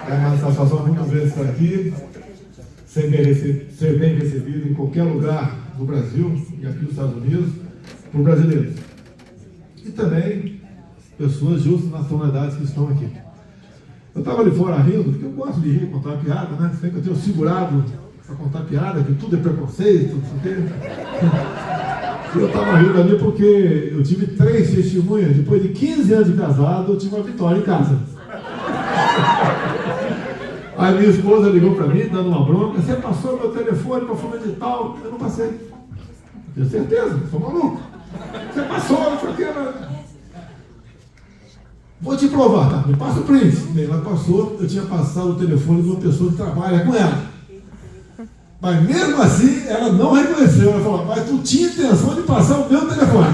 É uma satisfação muito grande estar aqui, ser bem recebido em qualquer lugar do Brasil e aqui nos Estados Unidos, por brasileiros. E também pessoas de outras nacionalidades que estão aqui. Eu estava ali fora rindo, porque eu gosto de rir, contar piada, né? Sei que eu tenho segurado para contar piada, que tudo é preconceito, não sei o quê. E eu estava rindo ali porque eu tive 3 testemunhas. Depois de 15 anos de casado, eu tive uma vitória em casa. Aí minha esposa ligou para mim, dando uma bronca: você passou meu telefone para fulano de tal? Eu não passei. Tenho certeza, sou maluco. Você passou, não sei o que. Vou te provar, tá? Me passa o print. Bem, ela passou, eu tinha passado o telefone de uma pessoa que trabalha com ela. Mas mesmo assim, ela não reconheceu. Ela falou: mas tu tinha intenção de passar o meu telefone.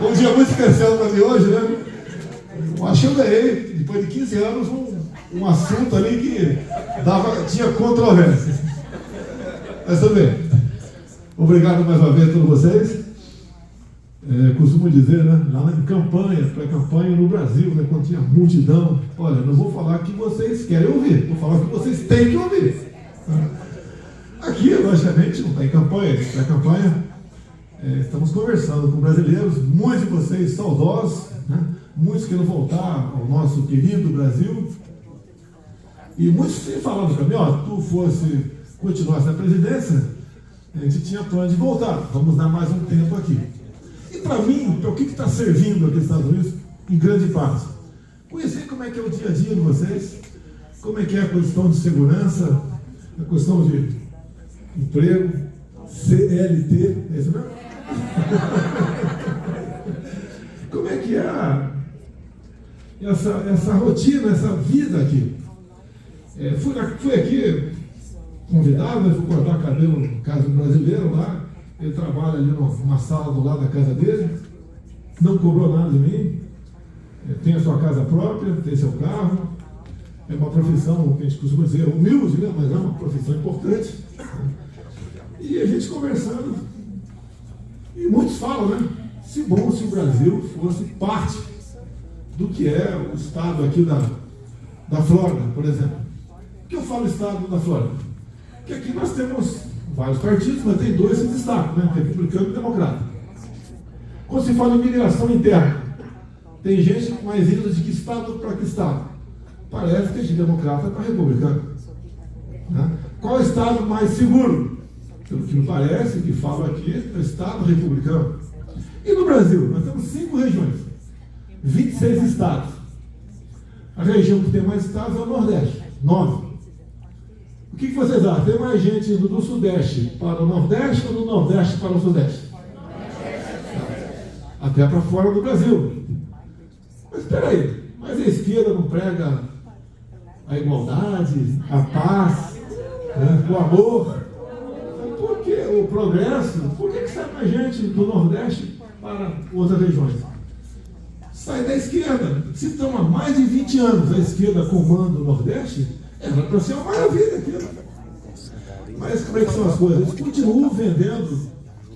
Um dia muito especial para mim hoje, né? Eu acho que eu ganhei, depois de 15 anos, um assunto ali que tinha controvérsia. Mas tudo bem. Obrigado mais uma vez a todos vocês. Costumo dizer, né, lá em campanha, pré-campanha no Brasil, né, quando tinha multidão, olha, não vou falar o que vocês querem ouvir, vou falar o que vocês têm que ouvir. Aqui, logicamente, não está em campanha, pré-campanha, estamos conversando com brasileiros, muitos de vocês saudosos, né, muitos querem voltar ao nosso querido Brasil, e muitos têm falado para mim: ó, tu fosse continuasse na presidência, a gente tinha plano de voltar, vamos dar mais um tempo aqui. E para mim, para o que está servindo aqui nos Estados Unidos, em grande parte? Conhecer como é que é o dia a dia de vocês, como é que é a questão de segurança, a questão de emprego, CLT, é isso mesmo? Como é que é essa rotina, essa vida aqui? Fui aqui convidado, né, fui cortar cabelo no caso do brasileiro lá. Ele trabalha ali numa sala do lado da casa dele, não cobrou nada de mim, tem a sua casa própria, tem seu carro, é uma profissão que a gente costuma dizer humilde, né? Mas é uma profissão importante. E a gente conversando, e muitos falam, né? Se bom se o Brasil fosse parte do que é o estado aqui da Flórida, por exemplo. Por que eu falo estado da Flórida? Porque aqui nós temos vários partidos, mas tem 2 que se destacam, né? Republicano e democrata. Quando se fala em migração interna, tem gente mais indo de que estado para que estado? Parece que é de democrata para republicano. Né? Qual é o estado mais seguro? Pelo que me parece, que falo aqui, é o estado republicano. E no Brasil, nós temos 5 regiões, 26 estados. A região que tem mais estados é o Nordeste, 9. O que vocês acham? Tem mais gente indo do Sudeste para o Nordeste ou do Nordeste para o Sudeste? Até para fora do Brasil. Mas espera aí, mas a esquerda não prega a igualdade, a paz, né, o amor? Por que o progresso? Por que sai mais gente do Nordeste para outras regiões? Sai da esquerda. Se estão há mais de 20 anos a esquerda comanda o Nordeste, era para ser uma maravilha aquilo. Mas como é que são as coisas? Eles continuam vendendo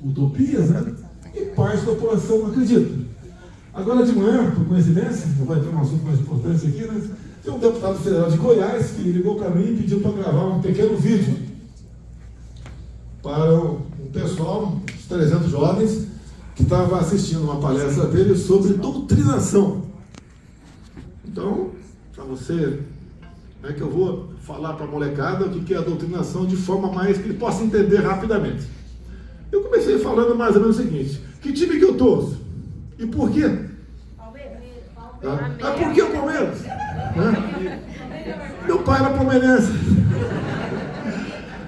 utopias, né? E parte da população não acredita. Agora de manhã, por coincidência, não vai ter um assunto mais importante aqui, né? Tem um deputado federal de Goiás que ligou para mim e pediu para gravar um pequeno vídeo para um pessoal, uns 300 jovens, que estava assistindo uma palestra dele sobre doutrinação. Então, para você, é que eu vou falar para a molecada o que é a doutrinação de forma mais que ele possa entender rapidamente. Eu comecei falando mais ou menos o seguinte: que time que eu torço? E por quê? Palmeiras. Por que o Palmeiras? Meu pai era palmeirense.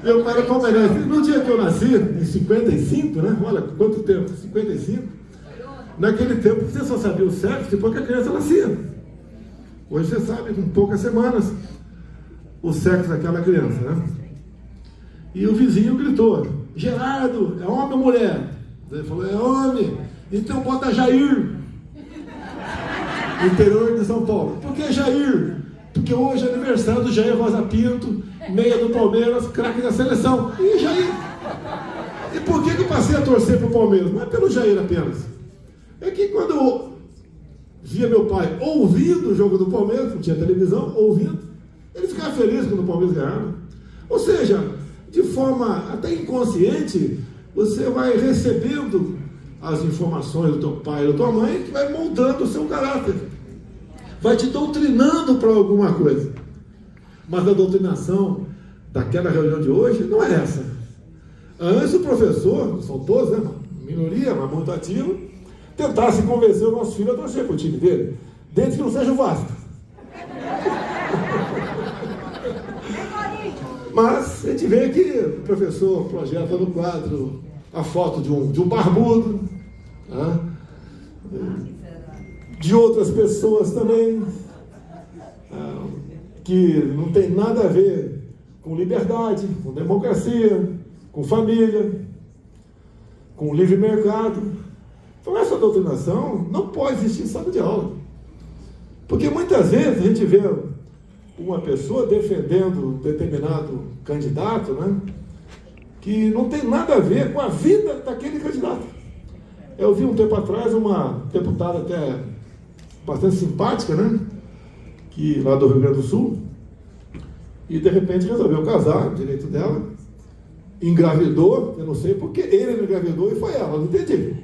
Meu pai era palmeirense. No dia que eu nasci, em 55, né? Olha quanto tempo, 55. Naquele tempo você só sabia o sexo depois que a criança nascia. Hoje você sabe, com poucas semanas, o sexo daquela criança, né? E o vizinho gritou: Gerardo, é homem ou mulher? Ele falou: é homem. Então bota Jair. Interior de São Paulo. Por que Jair? Porque hoje é aniversário do Jair Rosa Pinto, meia do Palmeiras, craque da seleção. E Jair? E por que eu passei a torcer para o Palmeiras? Não é pelo Jair apenas. É que quando via meu pai ouvindo o jogo do Palmeiras, não tinha televisão, ouvindo, ele ficava feliz quando o Palmeiras ganhava. Ou seja, de forma até inconsciente, você vai recebendo as informações do teu pai e da tua mãe, que vai moldando o seu caráter, vai te doutrinando para alguma coisa. Mas a doutrinação daquela reunião de hoje não é essa. Antes o professor, são todos, né, minoria, mas muito ativo, tentasse convencer o nosso filho a torcer para o time dele, desde que não seja o Vasco. Mas a gente vê que o professor projeta no quadro a foto de um barbudo, né? De outras pessoas também, que não tem nada a ver com liberdade, com democracia, com família, com livre mercado. Então essa doutrinação não pode existir em sala de aula. Porque muitas vezes a gente vê uma pessoa defendendo determinado candidato, né, que não tem nada a ver com a vida daquele candidato. Eu vi um tempo atrás uma deputada até bastante simpática, né, que lá do Rio Grande do Sul, e de repente resolveu casar, direito dela, engravidou, eu não sei porque ele engravidou e foi ela, não entendi.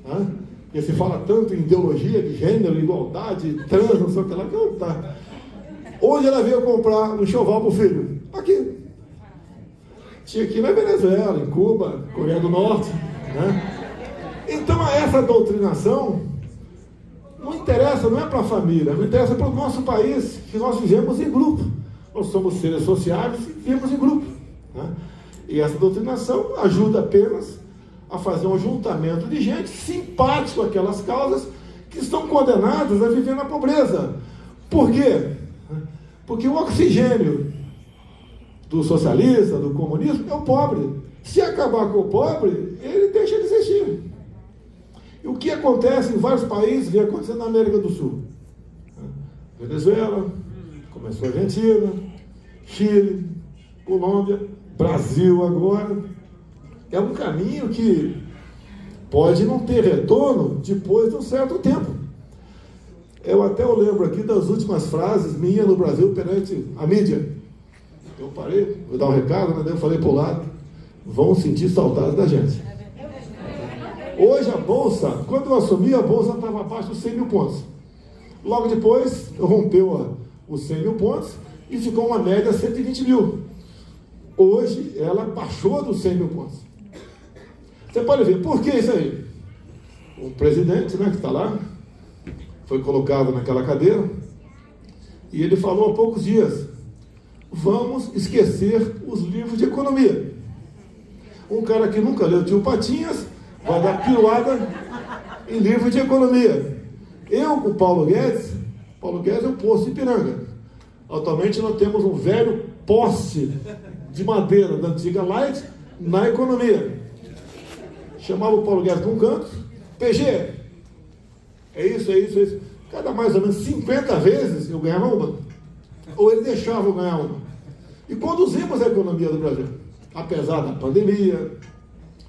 Né? Porque se fala tanto em ideologia de gênero, igualdade, trans, não sei o que lá, que eu tá. Onde ela veio comprar um enxoval para o filho? Aqui. Tinha aqui na Venezuela, em Cuba, Coreia do Norte. Né? Então essa doutrinação não interessa, não é para a família, não interessa para o nosso país, que nós vivemos em grupo. Nós somos seres sociais e vivemos em grupo. Né? E essa doutrinação ajuda apenas a fazer um ajuntamento de gente simpático àquelas causas que estão condenadas a viver na pobreza. Por quê? Porque o oxigênio do socialista, do comunismo, é o pobre. Se acabar com o pobre, ele deixa de existir. E o que acontece em vários países, vem acontecendo na América do Sul. Venezuela, começou a Argentina, Chile, Colômbia, Brasil agora. É um caminho que pode não ter retorno depois de um certo tempo. Eu lembro aqui das últimas frases minhas no Brasil perante a mídia. Eu parei, vou dar um recado, né? Eu falei para o lado, vão sentir saudade da gente. Hoje a Bolsa, quando eu assumi, a Bolsa estava abaixo dos 100 mil pontos. Logo depois, rompeu os 100 mil pontos e ficou uma média 120 mil. Hoje, ela baixou dos 100 mil pontos. Você pode ver, por que isso aí? O presidente, né, que está lá, foi colocado naquela cadeira, e ele falou há poucos dias, vamos esquecer os livros de economia. Um cara que nunca leu Tio Patinhas, vai dar piruada em livro de economia. Eu com o Paulo Guedes é o posto de Ipiranga. Atualmente nós temos um velho poste de madeira da antiga Light na economia. Chamava o Paulo Guedes de um canto, PG, é isso. Cada mais ou menos 50 vezes eu ganhava uma. Ou ele deixava eu ganhar uma. E conduzimos a economia do Brasil. Apesar da pandemia,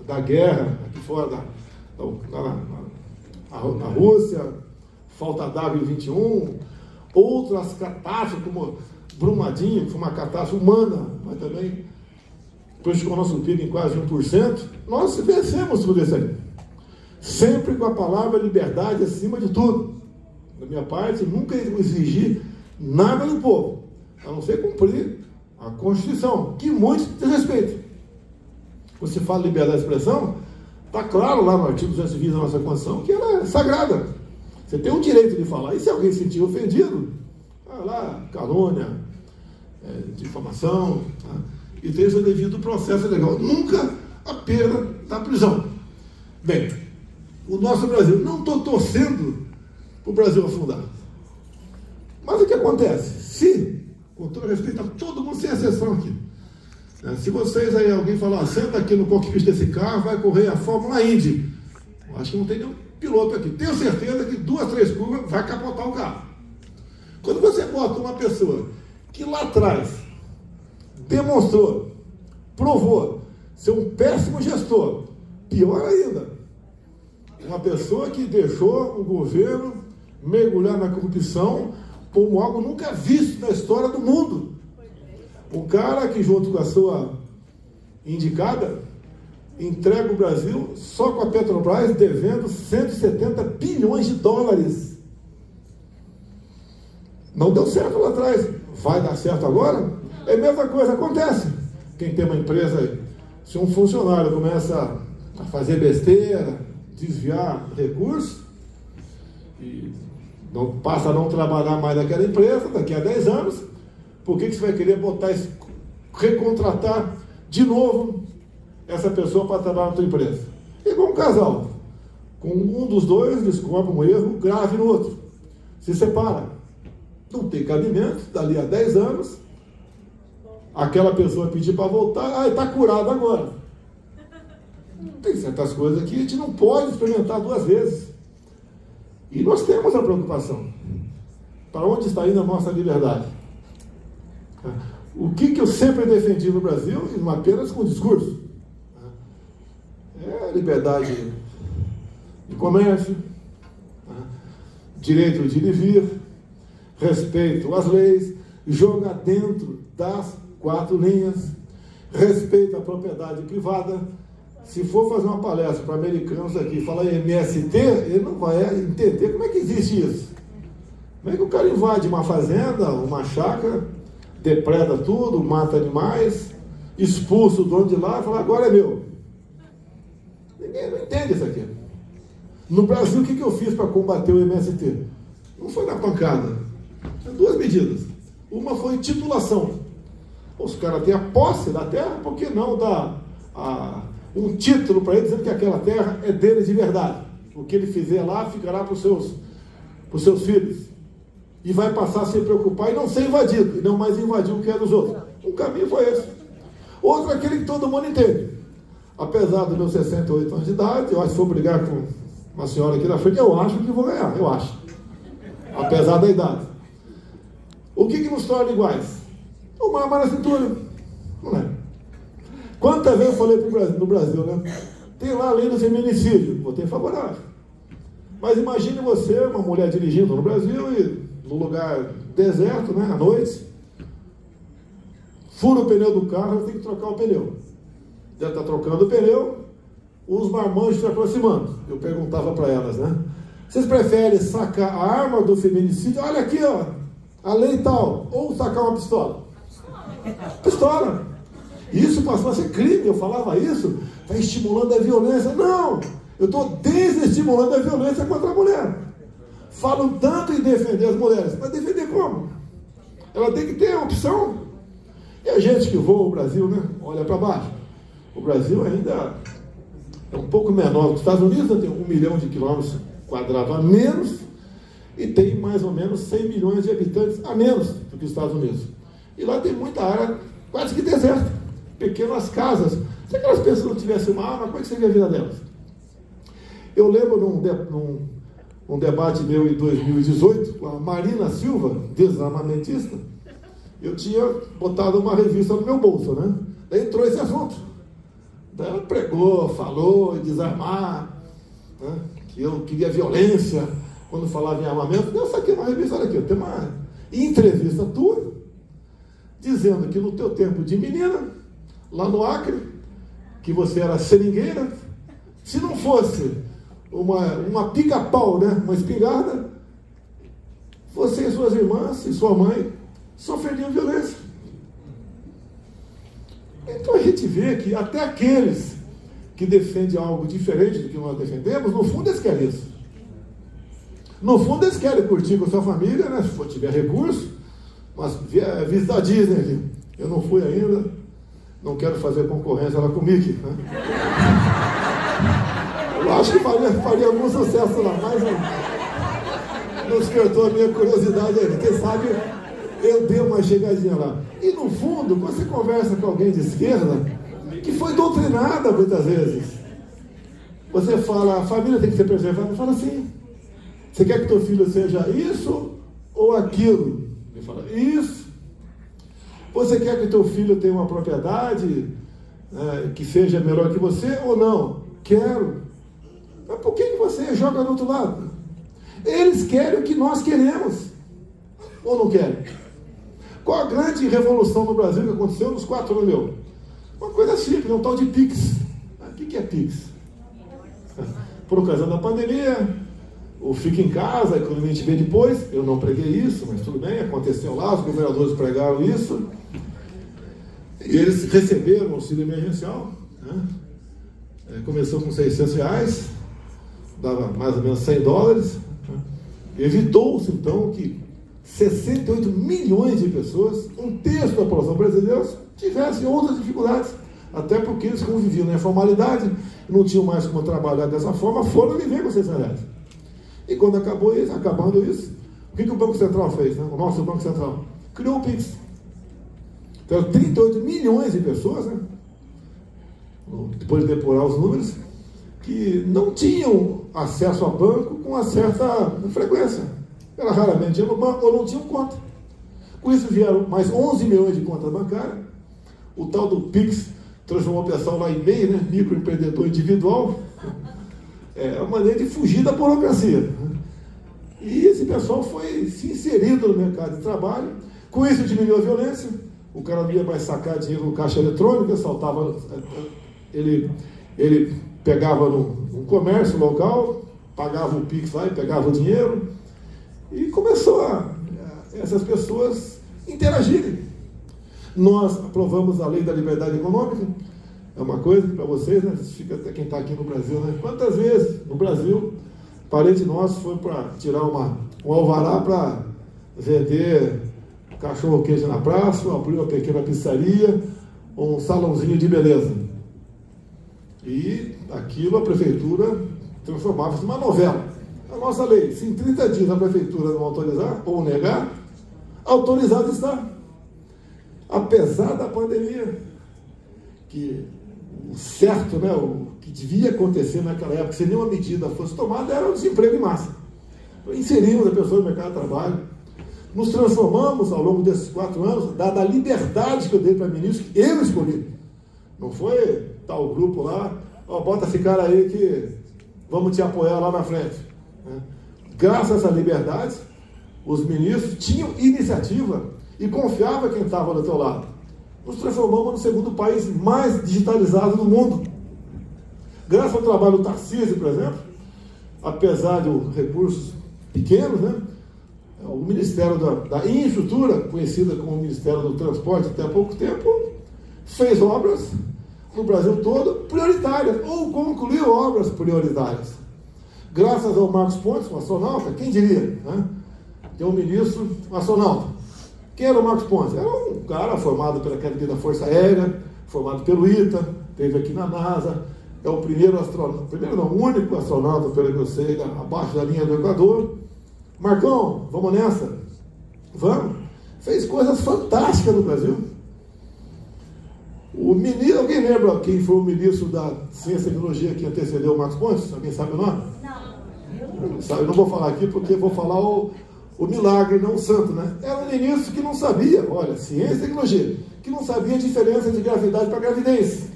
da guerra aqui fora, na Rússia, falta d'água em 21, outras catástrofes, como Brumadinho, que foi uma catástrofe humana, mas também prejudicou o nosso PIB em quase 1%, nós vencemos tudo isso aí. Sempre com a palavra liberdade acima de tudo. Da minha parte, nunca exigi nada do povo, a não ser cumprir a Constituição, que muitos desrespeitam. Quando se fala liberdade de expressão, está claro lá no artigo 220 da nossa Constituição que ela é sagrada. Você tem o direito de falar. E se alguém se sentir ofendido, vai lá, calúnia, difamação, tá? E tem o seu devido processo legal. Nunca a pena da prisão. Bem, o nosso Brasil, não estou torcendo para o Brasil afundar. Mas o que acontece? Se, com todo respeito a todo mundo, sem exceção aqui, se vocês aí, alguém falar, senta aqui no cockpit desse carro, vai correr a Fórmula Indy. Eu acho que não tem nenhum piloto aqui. Tenho certeza que 2, 3 curvas vai capotar o carro. Quando você bota uma pessoa que lá atrás demonstrou, provou ser um péssimo gestor, pior ainda, uma pessoa que deixou o governo mergulhar na corrupção como algo nunca visto na história do mundo. O cara que, junto com a sua indicada, entrega o Brasil só com a Petrobras devendo 170 bilhões de dólares. Não deu certo lá atrás. Vai dar certo agora? É a mesma coisa, acontece. Quem tem uma empresa, se um funcionário começa a fazer besteira, desviar recursos, e passa a não trabalhar mais naquela empresa, daqui a 10 anos, por que você vai querer recontratar de novo essa pessoa para trabalhar na tua empresa? Igual um casal. Com um dos dois, descobre um erro grave no outro. Se separa. Não tem cabimento, dali a 10 anos, aquela pessoa pedir para voltar, está curado agora. Tem certas coisas que a gente não pode experimentar duas vezes. E nós temos a preocupação. Para onde está indo a nossa liberdade? O que eu sempre defendi no Brasil, e não apenas com discurso, é a liberdade de comércio, direito de ir e vir, respeito às leis, joga dentro das 4 linhas, respeito à propriedade privada. Se for fazer uma palestra para americanos aqui, falar em MST, ele não vai entender como é que existe isso. Como é que o cara invade uma fazenda, uma chácara, depreda tudo, mata animais, expulsa o dono de lá e fala, agora é meu. Ninguém não entende isso aqui. No Brasil, o que eu fiz para combater o MST? Não foi na pancada. Tinha 2 medidas. Uma foi titulação. Os caras têm a posse da terra, por que não dar um título para ele, dizendo que aquela terra é dele de verdade? O que ele fizer lá, ficará para os seus filhos. E vai passar a se preocupar e não ser invadido, e não mais invadir o que é dos outros. Um caminho foi esse. Outro é aquele que todo mundo entende. Apesar dos meus 68 anos de idade, eu acho que se for brigar com uma senhora aqui na frente, eu acho que vou ganhar, eu acho. Apesar da idade. O que nos torna iguais? Uma arma na cintura. Não é? Quantas vezes eu falei no Brasil, né? Tem lá a lei do feminicídio, votei favorável. Mas imagine você, uma mulher dirigindo no Brasil e no lugar deserto, né, à noite, fura o pneu do carro, tem que trocar o pneu. Já está trocando o pneu, os marmanjos se aproximando. Eu perguntava para elas, né? Vocês preferem sacar a arma do feminicídio? Olha aqui, ó, a lei tal, ou sacar uma pistola? Pistola. Isso passou a ser crime, eu falava isso, está estimulando a violência. Não, eu estou desestimulando a violência contra a mulher. Falam tanto em defender as mulheres, mas defender como? Ela tem que ter a opção. E a gente que voa o Brasil, né, olha para baixo. O Brasil ainda é um pouco menor. Os Estados Unidos tem 1 milhão de quilômetros quadrados a menos e tem mais ou menos 100 milhões de habitantes a menos do que os Estados Unidos. E lá tem muita área quase que deserta, pequenas casas. Se aquelas pessoas não tivessem uma arma, como é que seria a vida delas? Eu lembro num debate meu em 2018, com a Marina Silva, desarmamentista, eu tinha botado uma revista no meu bolso, né? Daí entrou esse assunto. Daí ela pregou, falou em desarmar, né? Que eu queria violência quando falava em armamento. Eu saquei uma revista, olha aqui, tem uma entrevista tua, dizendo que no teu tempo de menina, lá no Acre, que você era seringueira, se não fosse uma pica-pau, né? Uma espingarda, você e suas irmãs e sua mãe sofreriam violência. Então a gente vê que até aqueles que defendem algo diferente do que nós defendemos, no fundo eles querem isso. No fundo eles querem curtir com a sua família, né? Se for tiver recurso, mas visitar a Disney aqui. Eu não fui ainda, não quero fazer concorrência lá com o Mickey, né? Eu acho que faria algum sucesso lá, mas não despertou a minha curiosidade aí. Quem sabe eu dei uma chegadinha lá. E no fundo, quando você conversa com alguém de esquerda, que foi doutrinada muitas vezes, você fala, a família tem que ser preservada, fala assim, você quer que teu filho seja isso ou aquilo? Ele fala, isso. Você quer que teu filho tenha uma propriedade que seja melhor que você ou não? Quero. Mas por que você joga do outro lado? Eles querem o que nós queremos. Ou não querem? Qual a grande revolução no Brasil que aconteceu nos 4 anos, meu? Uma coisa simples, um tal de Pix. O que é Pix? Por ocasião da pandemia, o fica em casa, a economia a gente vê depois. Eu não preguei isso, mas tudo bem, aconteceu lá, os governadores pregaram isso. E eles receberam o auxílio emergencial, né? Começou com R$600, dava mais ou menos $100. Né? Evitou-se, então, que 68 milhões de pessoas, um terço da população brasileira, tivessem outras dificuldades. Até porque eles conviviam na informalidade, não tinham mais como trabalhar dessa forma, foram viver com R$600. E quando acabando isso, o que o Banco Central fez? Né? O nosso Banco Central criou o Pix. Então, 38 milhões de pessoas, né? Depois de depurar os números, que não tinham acesso a banco com uma certa frequência. Ela raramente ia no banco ou não tinham conta. Com isso vieram mais 11 milhões de contas bancárias. O tal do Pix transformou o pessoal lá em MEI, né? Microempreendedor individual. É uma maneira de fugir da burocracia. E esse pessoal foi se inserindo no mercado de trabalho. Com isso diminuiu a violência. O cara não ia mais sacar dinheiro no caixa eletrônico, saltava, ele pegava num comércio local, pagava o Pix lá e pegava o dinheiro. E começou essas pessoas interagirem. Nós aprovamos a lei da liberdade econômica. É uma coisa que para vocês, né, fica até quem está aqui no Brasil, né? Quantas vezes no Brasil, parente nosso foi para tirar um alvará para vender cachorro queijo na praça, abrir uma pequena pizzaria, um salãozinho de beleza. E aquilo a prefeitura transformava-se numa novela. A nossa lei, se em 30 dias a prefeitura não autorizar ou negar, autorizado está. Apesar da pandemia, que o certo, né, o que devia acontecer naquela época, se nenhuma medida fosse tomada, era o desemprego em massa. Então, inserimos a pessoa no mercado de trabalho, nos transformamos ao longo desses 4 anos, dada a liberdade que eu dei para ministro, que eu escolhi. Não foi tal grupo lá, bota esse cara aí que vamos te apoiar lá na frente. Graças a essa liberdade, os ministros tinham iniciativa e confiavam quem estava do teu lado. Nos transformamos no segundo país mais digitalizado do mundo. Graças ao trabalho do Tarcísio, por exemplo, apesar de recursos pequenos, né? O Ministério da Infraestrutura, conhecida como Ministério do Transporte até há pouco tempo, fez obras no Brasil todo prioritárias, ou concluiu obras prioritárias. Graças ao Marcos Pontes, um astronauta, quem diria, né? Tem um ministro, um astronauta. Quem era o Marcos Pontes? Era um cara formado pela Academia da Força Aérea, formado pelo ITA, esteve aqui na NASA, é o o único astronauta, pelo que eu sei, abaixo da linha do Equador. Marcão, vamos nessa? Vamos. Fez coisas fantásticas no Brasil. O ministro, alguém lembra quem foi o ministro da Ciência e Tecnologia que antecedeu o Marcos Pontes? Alguém sabe o nome? Não. Eu não vou falar aqui porque vou falar o milagre, não o santo, né? Era um ministro que não sabia, olha, ciência e tecnologia, que não sabia a diferença de gravidade para gravidez.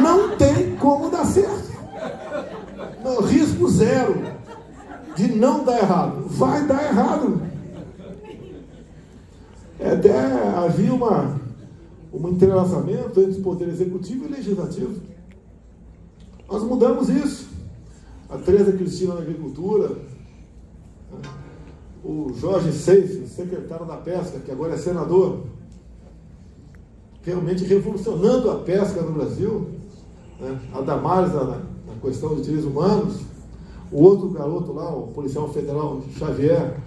Não tem como dar certo. Não, risco zero de não dar errado. Vai dar errado. Até havia um entrelaçamento entre o poder executivo e legislativo. Nós mudamos isso. A Tereza Cristina na agricultura, o Jorge Seife, secretário da Pesca, que agora é senador, realmente revolucionando a pesca no Brasil, né? A Damares na questão de direitos humanos, o outro garoto lá, o policial federal Xavier,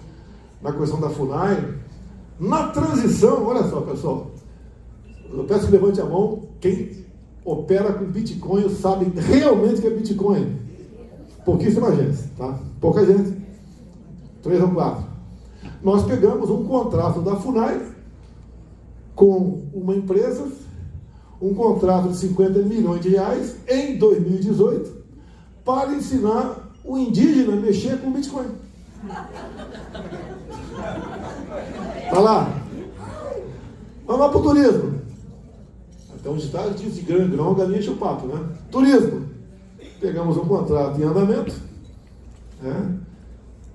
na questão da FUNAI. Na transição, olha só, pessoal, eu peço que levante a mão quem opera com Bitcoin sabe realmente o que é Bitcoin. Pouquíssima gente, tá? Pouca gente. 3 ou 4. Nós pegamos um contrato da FUNAI com uma empresa, um contrato de 50 milhões de reais em 2018 para ensinar o indígena a mexer com Bitcoin. Tá lá. Vamos lá para o turismo. Até um ditado diz de grão, galinha enche o papo, né? Turismo. Pegamos um contrato em andamento, né?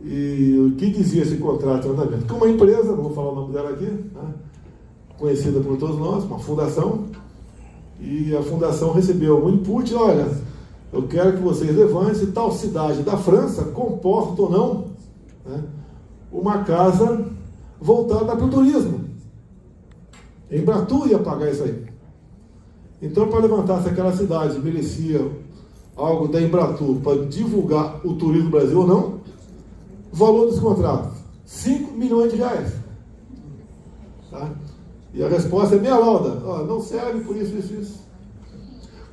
E o que dizia esse contrato de arrendamento? Que uma empresa, não vou falar o nome dela aqui, né? Conhecida por todos nós, uma fundação, e a fundação recebeu um input: olha, eu quero que vocês levantem se tal cidade da França comporta ou não, né, uma casa voltada para o turismo. A Embratur ia pagar isso aí. Então, para levantar se aquela cidade merecia algo da Embratur para divulgar o turismo do Brasil ou não, o valor desse contrato, 5 milhões de reais. Tá? E a resposta é meia lauda: ó, não serve por isso, isso, isso.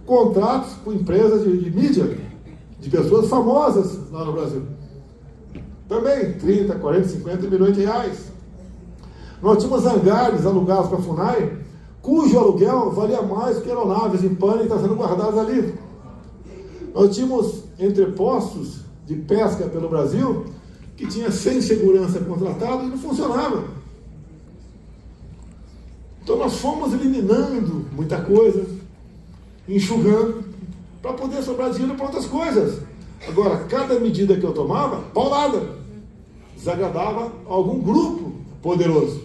Contratos com empresas de mídia, de pessoas famosas lá no Brasil. Também 30, 40, 50 milhões de reais. Nós tínhamos hangares alugados para a FUNAI, cujo aluguel valia mais que aeronaves em pane que estão sendo guardadas ali. Nós tínhamos entrepostos de pesca pelo Brasil que tinha sem segurança contratado e não funcionava. Então nós fomos eliminando muita coisa, enxugando, para poder sobrar dinheiro para outras coisas. Agora, cada medida que eu tomava, paulada, desagradava algum grupo poderoso.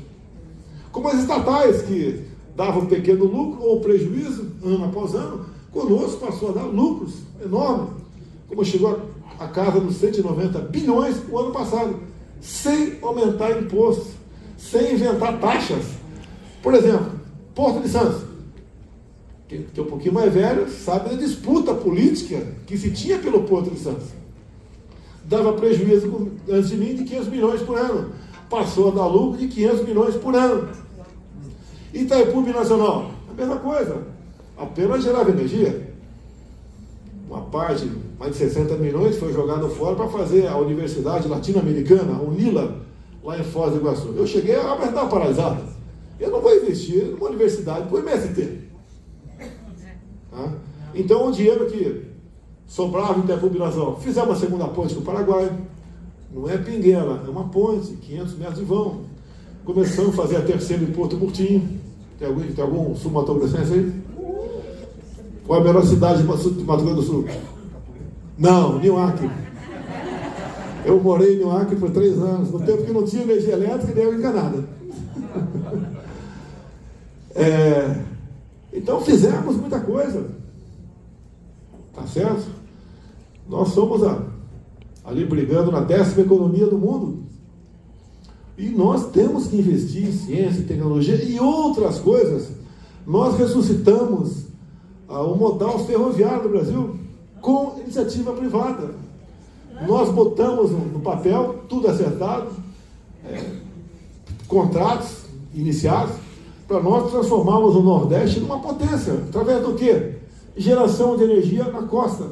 Como as estatais, que davam pequeno lucro ou prejuízo, ano após ano, conosco passou a dar lucros enormes. Como chegou a casa dos 190 bilhões o ano passado, sem aumentar impostos, sem inventar taxas. Por exemplo, Porto de Santos. Quem é um pouquinho mais velho sabe da disputa política que se tinha pelo Porto de Santos. Dava prejuízo, antes de mim, de 500 milhões por ano. Passou a dar lucro de 500 milhões por ano. Itaipu Binacional, a mesma coisa. Apenas gerava energia. Uma parte, mais de 60 milhões, foi jogado fora para fazer a Universidade Latino-Americana, a UNILA, lá em Foz do Iguaçu. Eu cheguei, a obra estava paralisada. Eu não vou investir numa universidade para o MST. Tá? Então, o dinheiro que sobrava em Itaipu Binacional, fizemos uma segunda ponte com o Paraguai. Não é pinguela, é uma ponte, 500 metros de vão. Começamos a fazer a terceira em Porto Murtinho. Tem algum sul-mato-grossense aí? Qual é a melhor cidade de Mato Grosso do Sul? Não, Nioaque. Eu morei em Nioaque por 3 anos, no tempo que não tinha energia elétrica e nem água encanada. Então fizemos muita coisa. Tá certo? Nós somos ali brigando na 10ª economia do mundo. E nós temos que investir em ciência, tecnologia e outras coisas. Nós ressuscitamos o modal ferroviário do Brasil com iniciativa privada. Nós botamos no papel, tudo acertado, contratos iniciados, para nós transformarmos o Nordeste numa potência. Através do quê? Geração de energia na costa.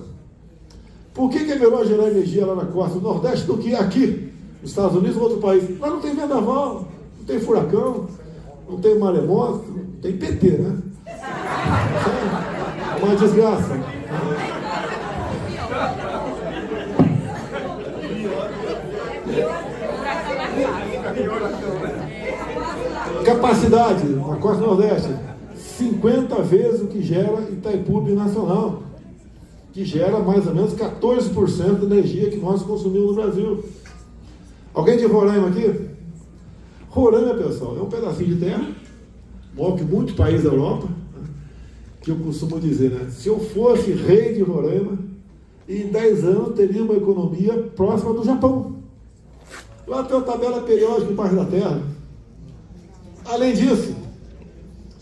Por que é melhor gerar energia lá na costa do Nordeste do que aqui, nos Estados Unidos ou outro país? Lá não tem vendaval, não tem furacão, não tem maremoto, tem PT, né? É uma desgraça. Capacidade na costa do Nordeste, 50 vezes o que gera Itaipu Binacional, que gera mais ou menos 14% da energia que nós consumimos no Brasil. Alguém de Roraima aqui? Roraima, pessoal, é um pedacinho de terra, maior que muitos países da Europa, né? Que eu costumo dizer, né? Se eu fosse rei de Roraima, em 10 anos teria uma economia próxima do Japão. Lá tem uma tabela periódica embaixo da terra. Além disso,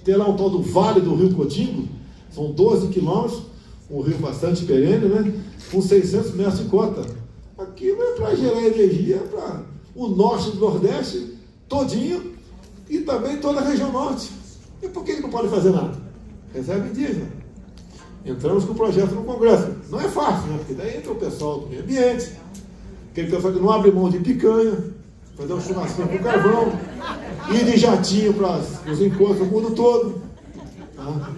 tem lá um tal do Vale do Rio Cotingo, são 12 quilômetros, um rio bastante perene, né? Com 600 metros de cota. Aquilo é para gerar energia para o norte do Nordeste todinho e também toda a região norte. E por que não pode fazer nada? Reserva indígena. Entramos com o projeto no Congresso. Não é fácil, né? Porque daí entra o pessoal do meio ambiente, aquele pessoal que não abre mão de picanha, fazer um churrasquinho com carvão, ir de jatinho para os encontros do mundo todo. Tá?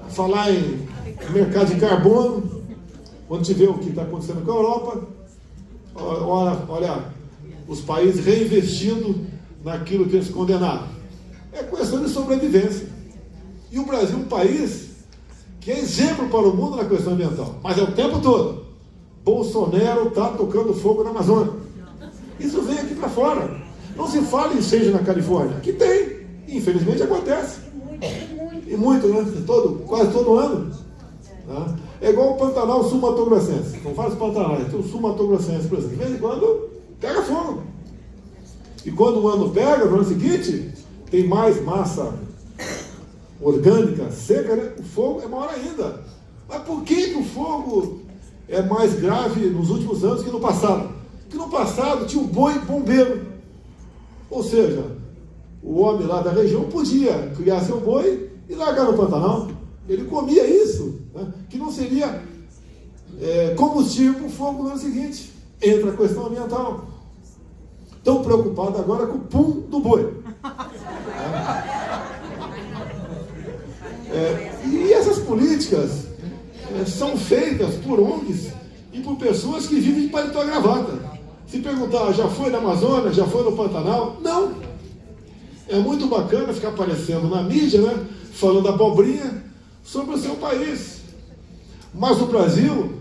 Falar em mercado de carbono, quando te vê o que está acontecendo com a Europa, olha os países reinvestindo naquilo que eles condenaram. É questão de sobrevivência. E o Brasil é um país que é exemplo para o mundo na questão ambiental, mas é o tempo todo. Bolsonaro está tocando fogo na Amazônia. Isso vem aqui para fora. Não se fala em incêndio na Califórnia. Aqui tem. Infelizmente acontece. E muito, né? Quase todo ano. Tá? É igual o Pantanal Sul-Mato-Grossense. São vários Pantanais. Tem o Sul-Mato-Grossense, por exemplo. De vez em quando pega fogo. E quando o ano pega, no ano seguinte, tem mais massa orgânica, seca, né? O fogo é maior ainda. Mas por que o fogo é mais grave nos últimos anos que no passado? Porque no passado tinha um boi bombeiro. Ou seja, o homem lá da região podia criar seu boi e largar no Pantanal. Ele comia isso, né? Que não seria combustível para o fogo no ano seguinte. Entra a questão ambiental. Estão preocupados agora com o pum do boi. E essas políticas são feitas por ONGs e por pessoas que vivem de paletó e gravata. Se perguntar, já foi na Amazônia, já foi no Pantanal? Não. É muito bacana ficar aparecendo na mídia, né, falando abobrinha sobre o seu país. Mas o Brasil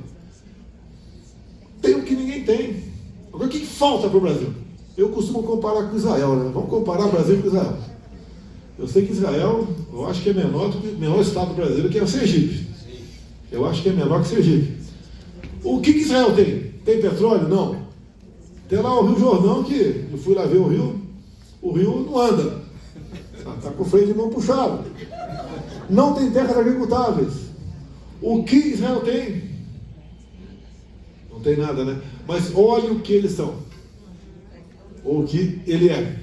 tem o que ninguém tem. Agora, o que falta para o Brasil? Eu costumo comparar com Israel, né? Vamos comparar o Brasil com Israel. Eu sei que Israel, eu acho que é menor do que o menor estado brasileiro, que é o Sergipe. Eu acho que é menor que o Sergipe. O que Israel tem? Tem petróleo? Não. Tem lá o Rio Jordão, que eu fui lá ver o rio não anda. Está com o freio de mão puxado. Não tem terras agricultáveis. O que Israel tem? Não tem nada, né? Mas olha o que eles são. Ou o que ele é.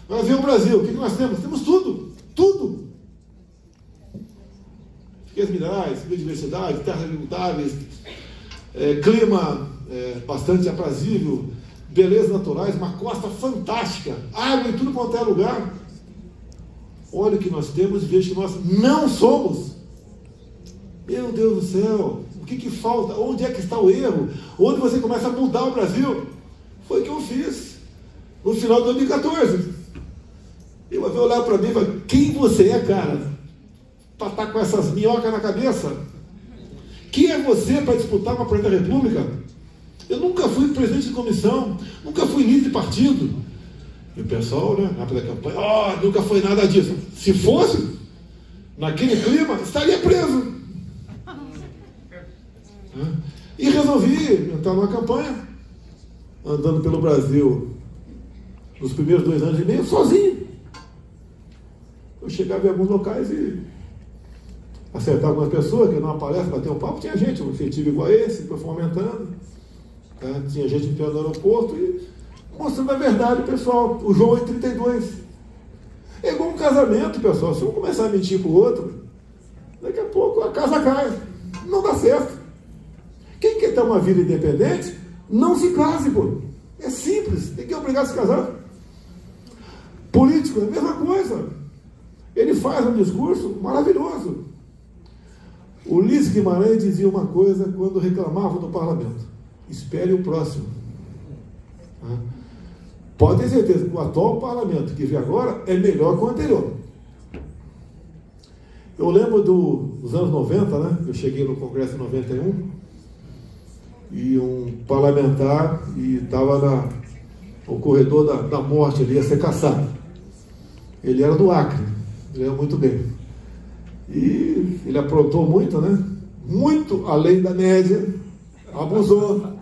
Agora vê o Brasil, o que nós temos? Temos tudo. Tudo. Riquezas minerais, biodiversidade, terras agricultáveis, clima bastante aprazível, belezas naturais, uma costa fantástica, água em tudo quanto é lugar. Olha o que nós temos e veja que nós não somos. Meu Deus do céu, o que falta? Onde é que está o erro? Onde você começa a mudar o Brasil? Foi o que eu fiz no final de 2014. Ele vai olhar para mim e vai, quem você é, cara? Para estar com essas minhocas na cabeça? Quem é você para disputar uma presidência da República? Eu nunca fui presidente de comissão, nunca fui líder de partido. E o pessoal, né, na campanha, nunca foi nada disso. Se fosse, naquele clima, estaria preso. E resolvi entrar numa campanha, andando pelo Brasil, nos primeiros 2 anos e meio, sozinho. Eu chegava em alguns locais e acertava algumas pessoas, que numa palestra, bater um papo, tinha gente, um efetivo igual a esse, foi aumentando. Tá? Tinha gente entrando no aeroporto e mostrando a verdade, pessoal. O João é 32. É igual um casamento, pessoal. Se um começar a mentir para o outro, daqui a pouco a casa cai. Não dá certo. Quem quer ter uma vida independente, não se case, pô. É simples. Tem que obrigar a se casar. Político é a mesma coisa. Ele faz um discurso maravilhoso. O Ulisses Guimarães dizia uma coisa quando reclamava do parlamento: espere o próximo. Pode ter certeza que o atual parlamento que vem agora é melhor que o anterior. Eu lembro dos anos 90, né? Eu cheguei no Congresso em 91 e um parlamentar estava no corredor da morte, ele ia ser caçado. Ele era do Acre, ele ia muito bem. E ele aprontou muito, né? Muito além da média, abusou.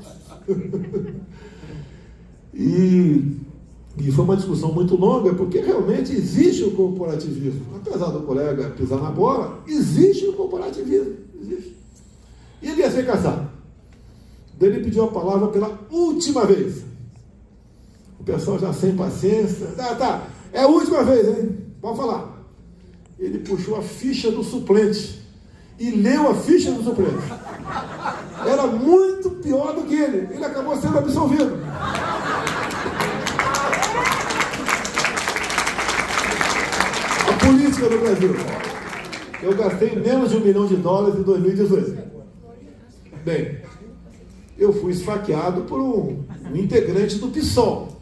E foi uma discussão muito longa, porque realmente existe o corporativismo. Apesar do colega pisar na bola, existe o corporativismo. Existe. E ele ia ser caçado. Daí ele pediu a palavra pela última vez. O pessoal já sem paciência. Tá, é a última vez, hein? Pode falar. Ele puxou a ficha do suplente e leu a ficha do suplente. Era muito pior do que ele. Ele acabou sendo absolvido. A política do Brasil. Eu gastei menos de $1 milhão em 2018. Bem, eu fui esfaqueado por um integrante do PSOL.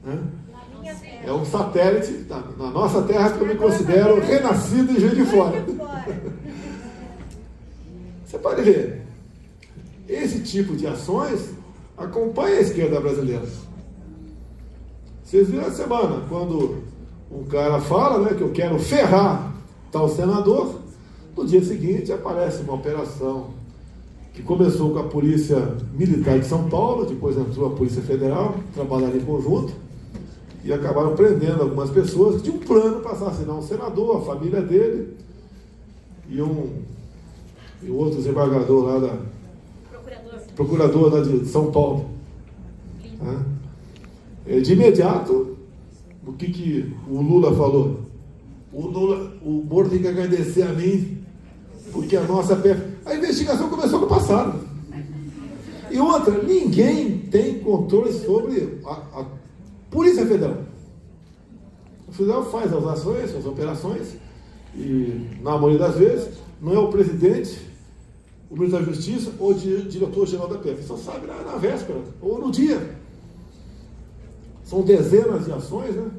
Né? É um satélite na nossa terra que eu me considero renascido em Juiz de Fora. Você pode ver. Esse tipo de ações acompanha a esquerda brasileira. Vocês viram a semana, quando um cara fala, né, que eu quero ferrar tal senador, no dia seguinte aparece uma operação que começou com a Polícia Militar de São Paulo, depois entrou a Polícia Federal, trabalharam em conjunto, e acabaram prendendo algumas pessoas que tinham um plano para assassinar um senador, a família dele, e o outro desembargador lá procurador lá de São Paulo. De imediato, o que o Lula falou? O Moro tem que agradecer a mim, porque a nossa a investigação começou no passado. E outra, ninguém tem controle sobre a Polícia Federal. A Federal faz as ações, as operações, e na maioria das vezes não é o presidente, o ministro da Justiça ou o diretor-geral da PF. Só sabe na véspera ou no dia. São dezenas de ações, né,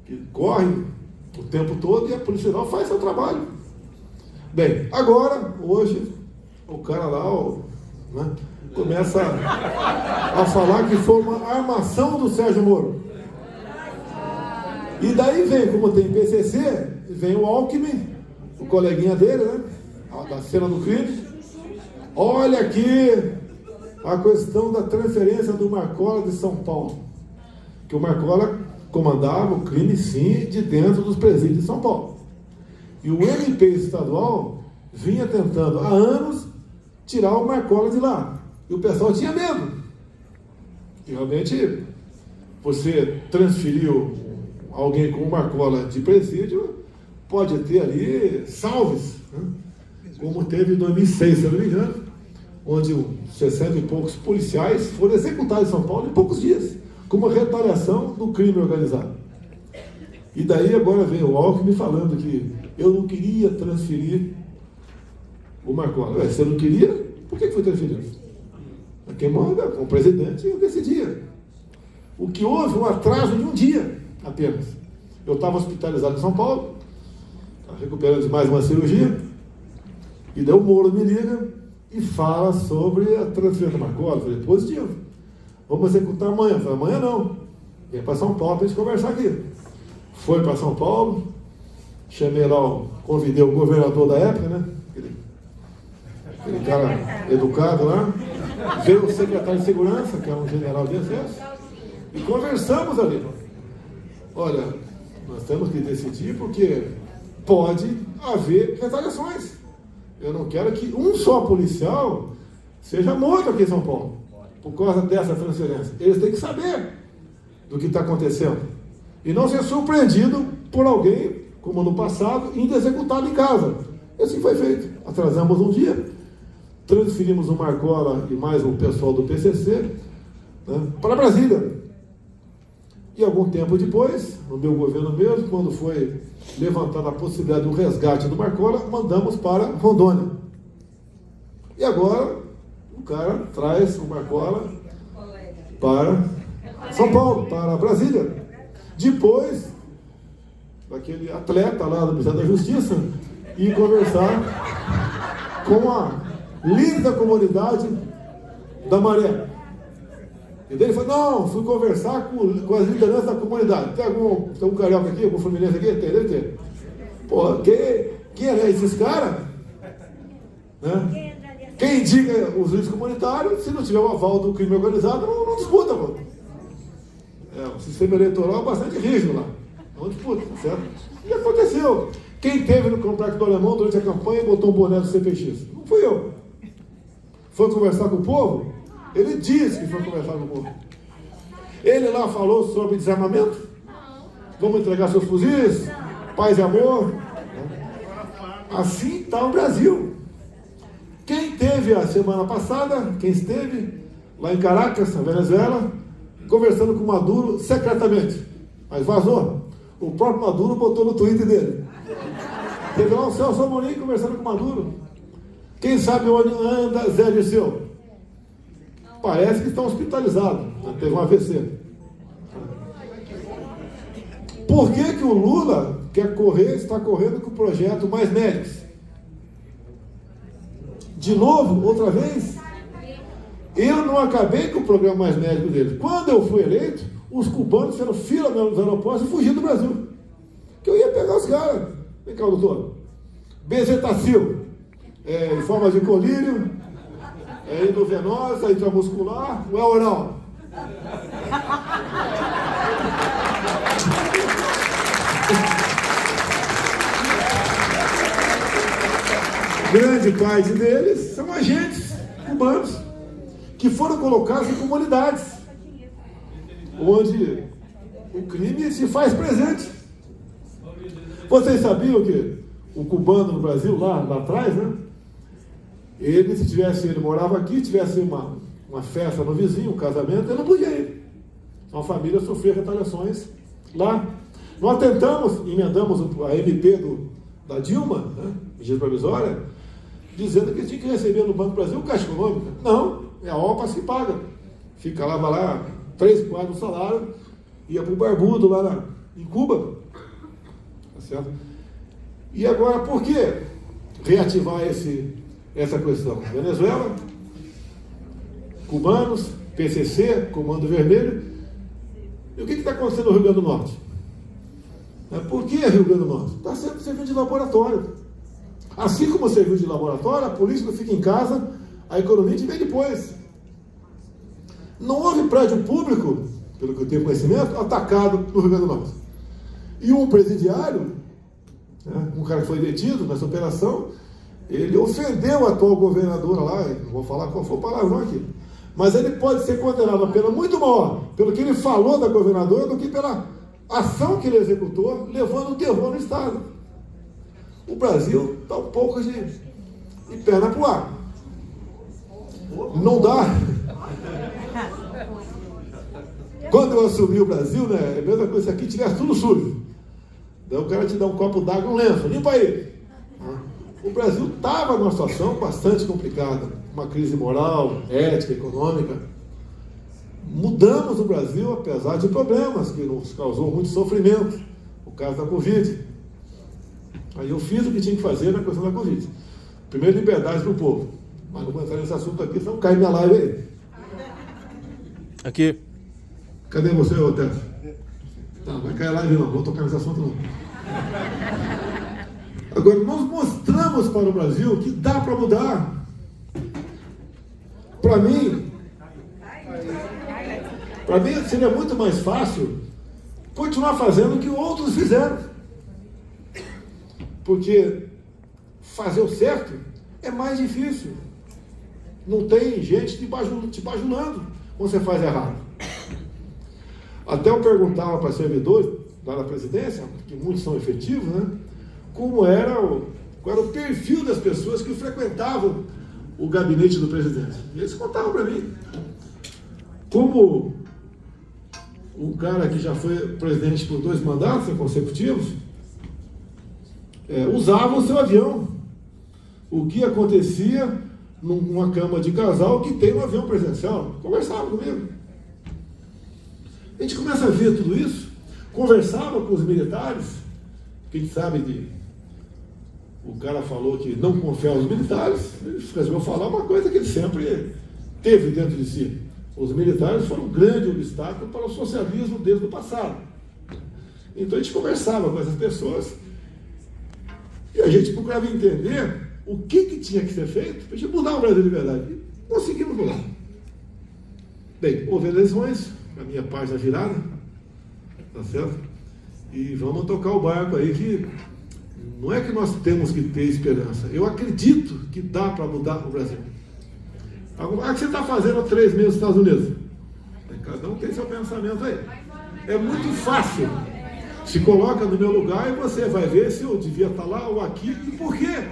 que correm o tempo todo e a Polícia Federal faz seu trabalho. Bem, agora, hoje, o cara lá, né, começa a falar que foi uma armação do Sérgio Moro. E daí vem, como tem PCC, vem o Alckmin, o coleguinha dele, né, da cena do crime. Olha aqui a questão da transferência do Marcola de São Paulo. Que o Marcola comandava o crime, sim, de dentro dos presídios de São Paulo. E o MP estadual vinha tentando há anos tirar o Marcola de lá. E o pessoal tinha medo. E realmente, você transferiu alguém com o Marcola de presídio, pode ter ali salves, né? Como teve em 2006, se eu não me engano, onde 60 e poucos policiais foram executados em São Paulo em poucos dias, como retaliação do crime organizado. E daí agora vem o Alckmin falando que eu não queria transferir o Marcola. Ué, você não queria? Por que foi transferido? Quem manda, o presidente, decidia. O que houve um atraso de um dia apenas. Eu estava hospitalizado em São Paulo, recuperando de mais uma cirurgia, e daí o Moro me liga e fala sobre a transferência do Marcola. Eu falei, positivo. Vamos executar amanhã. Eu falei, amanhã não. Vem para São Paulo para a gente conversar aqui. Foi para São Paulo, chamei lá, convidei o governador da época, né? Aquele cara educado lá. Veio o secretário de Segurança, que é um general de exército, e conversamos ali. Olha, nós temos que decidir porque pode haver retaliações. Eu não quero que um só policial seja morto aqui em São Paulo por causa dessa transferência. Eles têm que saber do que está acontecendo e não ser surpreendido por alguém, como no passado, indo executado em casa. E assim foi feito. Atrasamos um dia, transferimos o Marcola e mais o pessoal do PCC, né, para Brasília. E algum tempo depois, no meu governo mesmo, quando foi levantada a possibilidade do resgate do Marcola, mandamos para Rondônia. E agora, o cara traz o Marcola para São Paulo, para Brasília. Depois, aquele atleta lá do Ministério da Justiça, ir conversar com a líder da comunidade da Maré. E daí ele falou, não, fui conversar com as lideranças da comunidade. Tem um carioca aqui, algum fluminense aqui? Tem, deve ter. Pô, quem é esses caras? Né? Quem indica os líderes comunitários, se não tiver o aval do crime organizado, não disputa, pô. O sistema eleitoral é bastante rígido lá. Não disputa, certo? E aconteceu. Quem teve no Complexo do Alemão durante a campanha e botou um boné do CPX? Não fui eu. Foi conversar com o povo? Ele disse que foi conversar com o povo. Ele lá falou sobre desarmamento? Vamos entregar seus fuzis? Paz e amor? Assim está o Brasil. Quem teve a semana passada, quem esteve lá em Caracas, na Venezuela, conversando com o Maduro secretamente, mas vazou. O próprio Maduro botou no Twitter dele. Teve lá o Celso Amorim conversando com o Maduro. Quem sabe onde anda Zé Dirceu? Parece que está hospitalizado. Teve um AVC. Por que o Lula está correndo com o projeto Mais Médicos? De novo, outra vez? Eu não acabei com o programa Mais Médico deles. Quando eu fui eleito, os cubanos fizeram fila nos aeroportos e fugiram do Brasil. Que eu ia pegar os caras. Vem cá, doutor. Bezetacil, em forma de colírio, endovenosa, intramuscular, ou é oral? Grande parte deles são agentes cubanos que foram colocados em comunidades onde o crime se faz presente. Vocês sabiam que o cubano no Brasil, lá atrás, né? Ele morava aqui, tivesse uma festa no vizinho, um casamento, ele não podia ir. Então a família sofria retaliações lá. Nós tentamos, emendamos a MP da Dilma, né, medida provisória, dizendo que tinha que receber no Banco do Brasil Caixa Econômica. Não, é a OPA se paga. Fica lá 3 quartos do salário, ia para o barbudo lá em Cuba. Tá certo? E agora, por que reativar essa questão? Venezuela, cubanos, PCC, Comando Vermelho. E o que está acontecendo no Rio Grande do Norte? Por que Rio Grande do Norte? Está sendo serviço de laboratório. Assim como serviço de laboratório, a polícia fica em casa, a economia vem depois. Não houve prédio público, pelo que eu tenho conhecimento, atacado no Rio Grande do Norte. E um presidiário, um cara que foi detido nessa operação, ele ofendeu a atual governadora lá, não vou falar qual foi o palavrão aqui, mas ele pode ser condenado a pena muito maior pelo que ele falou da governadora do que pela ação que ele executou, levando o terror no Estado. O Brasil está um pouco de perna para o ar. Não dá. Quando eu assumi o Brasil, né, é a mesma coisa se aqui tivesse tudo sujo. Daí o cara te dá um copo d'água e um lenço, limpa aí. O Brasil estava numa situação bastante complicada, uma crise moral, ética, econômica. Mudamos o Brasil, apesar de problemas que nos causou muito sofrimento, o caso da Covid. Aí eu fiz o que tinha que fazer na questão da Covid. Primeiro, liberdade para o povo. Mas não vou entrar nesse assunto aqui, senão cai minha live aí. Aqui. Cadê você, Otávio? Não, vai cair a live não, vou tocar nesse assunto não. Agora, nós mostramos para o Brasil que dá para mudar. Para mim seria muito mais fácil continuar fazendo o que outros fizeram. Porque fazer o certo é mais difícil. Não tem gente te bajulando quando você faz errado. Até eu perguntava para servidores lá na presidência, que muitos são efetivos, né? Qual era o perfil das pessoas que frequentavam o gabinete do presidente. E eles contavam para mim. Como um cara que já foi presidente por 2 mandatos consecutivos, usava o seu avião. O que acontecia numa cama de casal que tem um avião presidencial. Conversava comigo. A gente começa a ver tudo isso, conversava com os militares, que a gente sabe o cara falou que não confia nos militares, ele resolveu falar uma coisa que ele sempre teve dentro de si. Os militares foram um grande obstáculo para o socialismo desde o passado. Então a gente conversava com essas pessoas e a gente procurava entender o que tinha que ser feito para a gente mudar o Brasil de verdade. E conseguimos mudar. Bem, houve eleições, a minha parte da virada, tá certo? E vamos tocar o barco aí, que não é que nós temos que ter esperança. Eu acredito que dá para mudar o Brasil. Agora, o que você está fazendo há 3 meses nos Estados Unidos? Cada um tem seu pensamento aí. É muito fácil. Se coloca no meu lugar e você vai ver se eu devia estar lá ou aqui e por quê.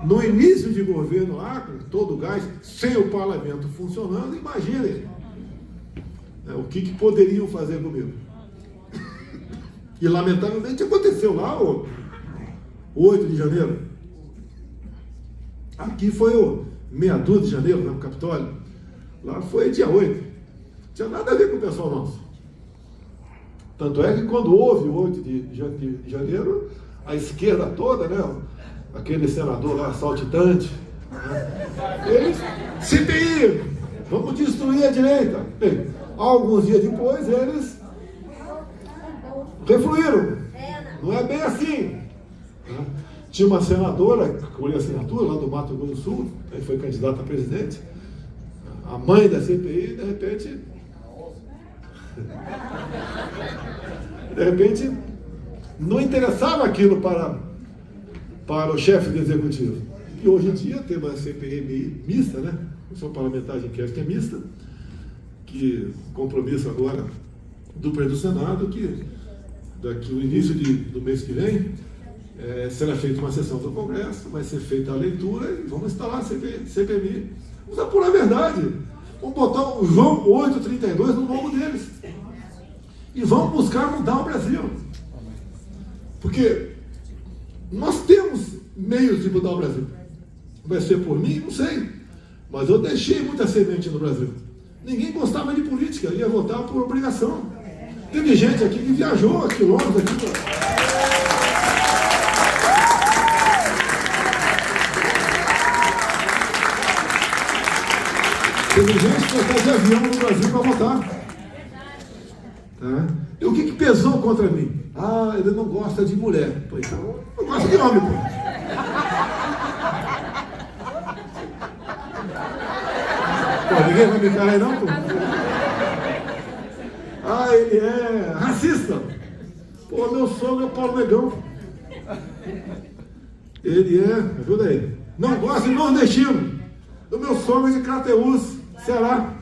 No início de governo lá, com todo o gás, sem o parlamento funcionando, imaginem o que poderiam fazer comigo. E lamentavelmente aconteceu lá o 8 de janeiro. Aqui foi o meia dúzia de janeiro, no Capitólio. Lá foi dia 8. Não tinha nada a ver com o pessoal nosso. Tanto é que quando houve o 8 de janeiro, a esquerda toda, né? Aquele senador lá, saltitante, Eles, CPI, vamos destruir a direita. Bem, alguns dias depois, eles refluíram. Não é bem assim. Tinha uma senadora, com a assinatura, lá do Mato Grosso do Sul, que foi candidata a presidente, a mãe da CPI, de repente, não interessava aquilo para o chefe do executivo. E hoje em dia tem uma CPI mista, né? Comissão Parlamentar de Inquérito que é mista, que compromisso agora do presidente do Senado, que daqui no início do mês que vem será feita uma sessão do Congresso, vai ser feita a leitura e vamos instalar a CPMI. Vamos apurar a verdade. Vamos botar o João 832 no nome deles. E vamos buscar mudar o Brasil. Porque nós temos meios de mudar o Brasil. Vai ser por mim? Não sei. Mas eu deixei muita semente no Brasil. Ninguém gostava de política, ia votar por obrigação. Teve gente aqui que viajou a quilômetros aqui. Teve gente que foi de avião no Brasil para votar. Tá? E o que pesou contra mim? Ah, ele não gosta de mulher. Pô, então, eu gosto de homem, pô. Pô, ninguém vai me cair, não, pô? Ah, ele é racista. Pô, meu sogro é o Paulo Negão. Ele é, ajuda aí. Não gosta de nordestino. O meu sogro é de Crateús, Ceará.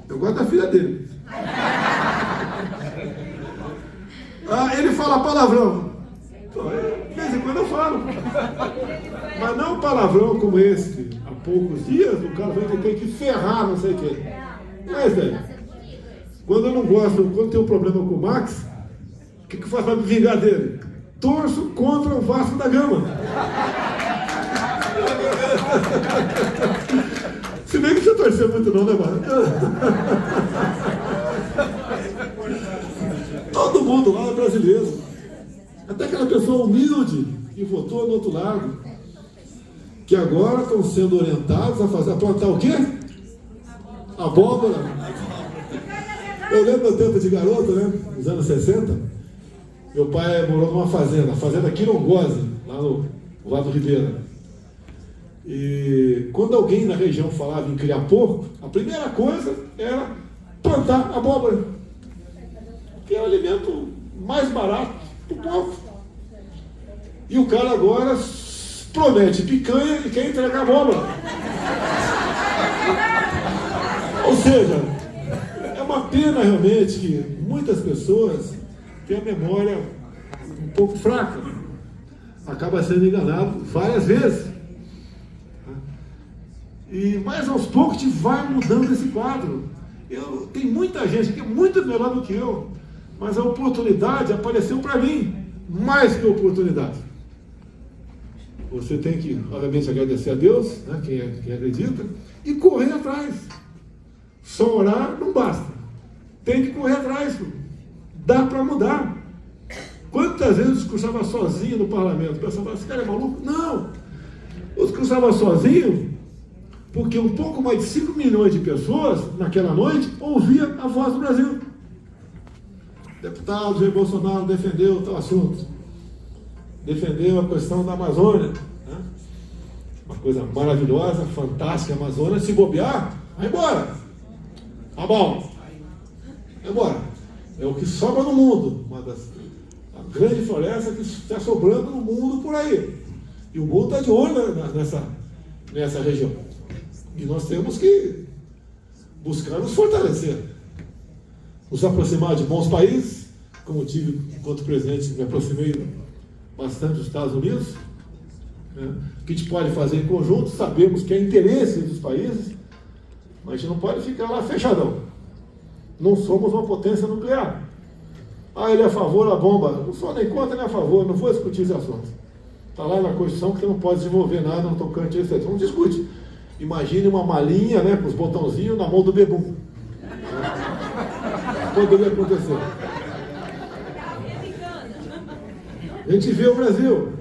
Eu gosto da filha dele. Ah, ele fala palavrão. De vez em quando eu falo. Mas não palavrão como esse. Há poucos dias o cara vai ter que ferrar, não sei o quê. Não é isso aí. Quando eu não gosto, quando tem um problema com o Max, o que eu faço para me vingar dele? Torço contra o Vasco da Gama. Se bem que você torceu muito não, né, mano? Todo mundo lá é brasileiro. Até aquela pessoa humilde que votou no outro lado, que agora estão sendo orientados a plantar o quê? Abóbora. Eu lembro do tempo de garoto, né? Nos anos 60. Meu pai morou numa fazenda, a fazenda Quirongose, lá no Vale do Ribeira. E quando alguém na região falava em criar porco, a primeira coisa era plantar abóbora, que é o alimento mais barato do povo. E o cara agora promete picanha e quer entregar abóbora. Ou seja, é uma pena realmente que muitas pessoas têm a memória um pouco fraca. Acaba sendo enganado várias vezes. Mas aos poucos a gente vai mudando esse quadro. Tem muita gente que é muito melhor do que eu, mas a oportunidade apareceu para mim, mais que a oportunidade. Você tem que, obviamente, agradecer a Deus, né, quem acredita, e correr atrás. Só orar não basta. Tem que correr atrás. Dá para mudar. Quantas vezes eu discursava sozinho no parlamento? O pessoal fala, esse cara é maluco? Não! Eu discursava sozinho porque um pouco mais de 5 milhões de pessoas, naquela noite, ouviam a voz do Brasil. Deputado Jair Bolsonaro defendeu tal assunto. Defendeu a questão da Amazônia. Né? Uma coisa maravilhosa, fantástica, a Amazônia. Se bobear, vai embora. Tá bom. Vai embora. É o que sobra no mundo. A grande floresta que está sobrando no mundo por aí. E o mundo está de olho nessa região. E nós temos que buscar nos fortalecer. Nos aproximar de bons países, como eu tive enquanto presidente, me aproximei bastante dos Estados Unidos. Né? O que a gente pode fazer em conjunto, sabemos que é interesse dos países, mas a gente não pode ficar lá fechadão. Não somos uma potência nuclear. Ah, ele é a favor da bomba. Não sou nem contra nem a favor, não vou discutir esse assunto. Está lá na Constituição que você não pode desenvolver nada no tocante a isso. Não discute. Imagine uma malinha, né, com os botãozinhos na mão do bebum. Poderia acontecer. A gente vê o Brasil.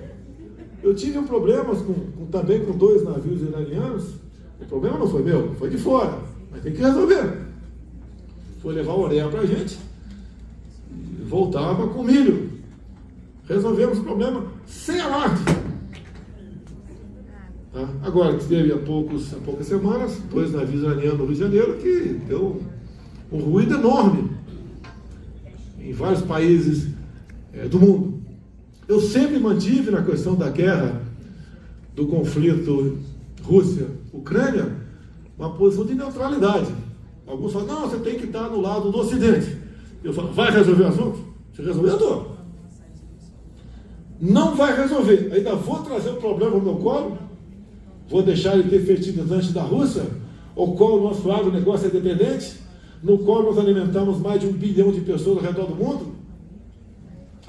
Eu tive problemas também com 2 navios iranianos. O problema não foi meu, foi de fora. Mas tem que resolver. Foi levar o orelha para a gente. E voltava com milho. Resolvemos o problema sem alarde. Tá? Agora, teve há poucas semanas, 2 navios iranianos no Rio de Janeiro, que deu um ruído enorme em vários países do mundo. Eu sempre mantive na questão da guerra, do conflito Rússia-Ucrânia, uma posição de neutralidade. Alguns falam, não, você tem que estar no lado do Ocidente. Eu falo, vai resolver o assunto? Se resolver, eu estou. Não vai resolver. Ainda vou trazer o problema no meu colo? Vou deixar ele ter fertilizante da Rússia? O qual o nosso agronegócio é dependente? No qual nós alimentamos mais de 1 bilhão de pessoas ao redor do mundo?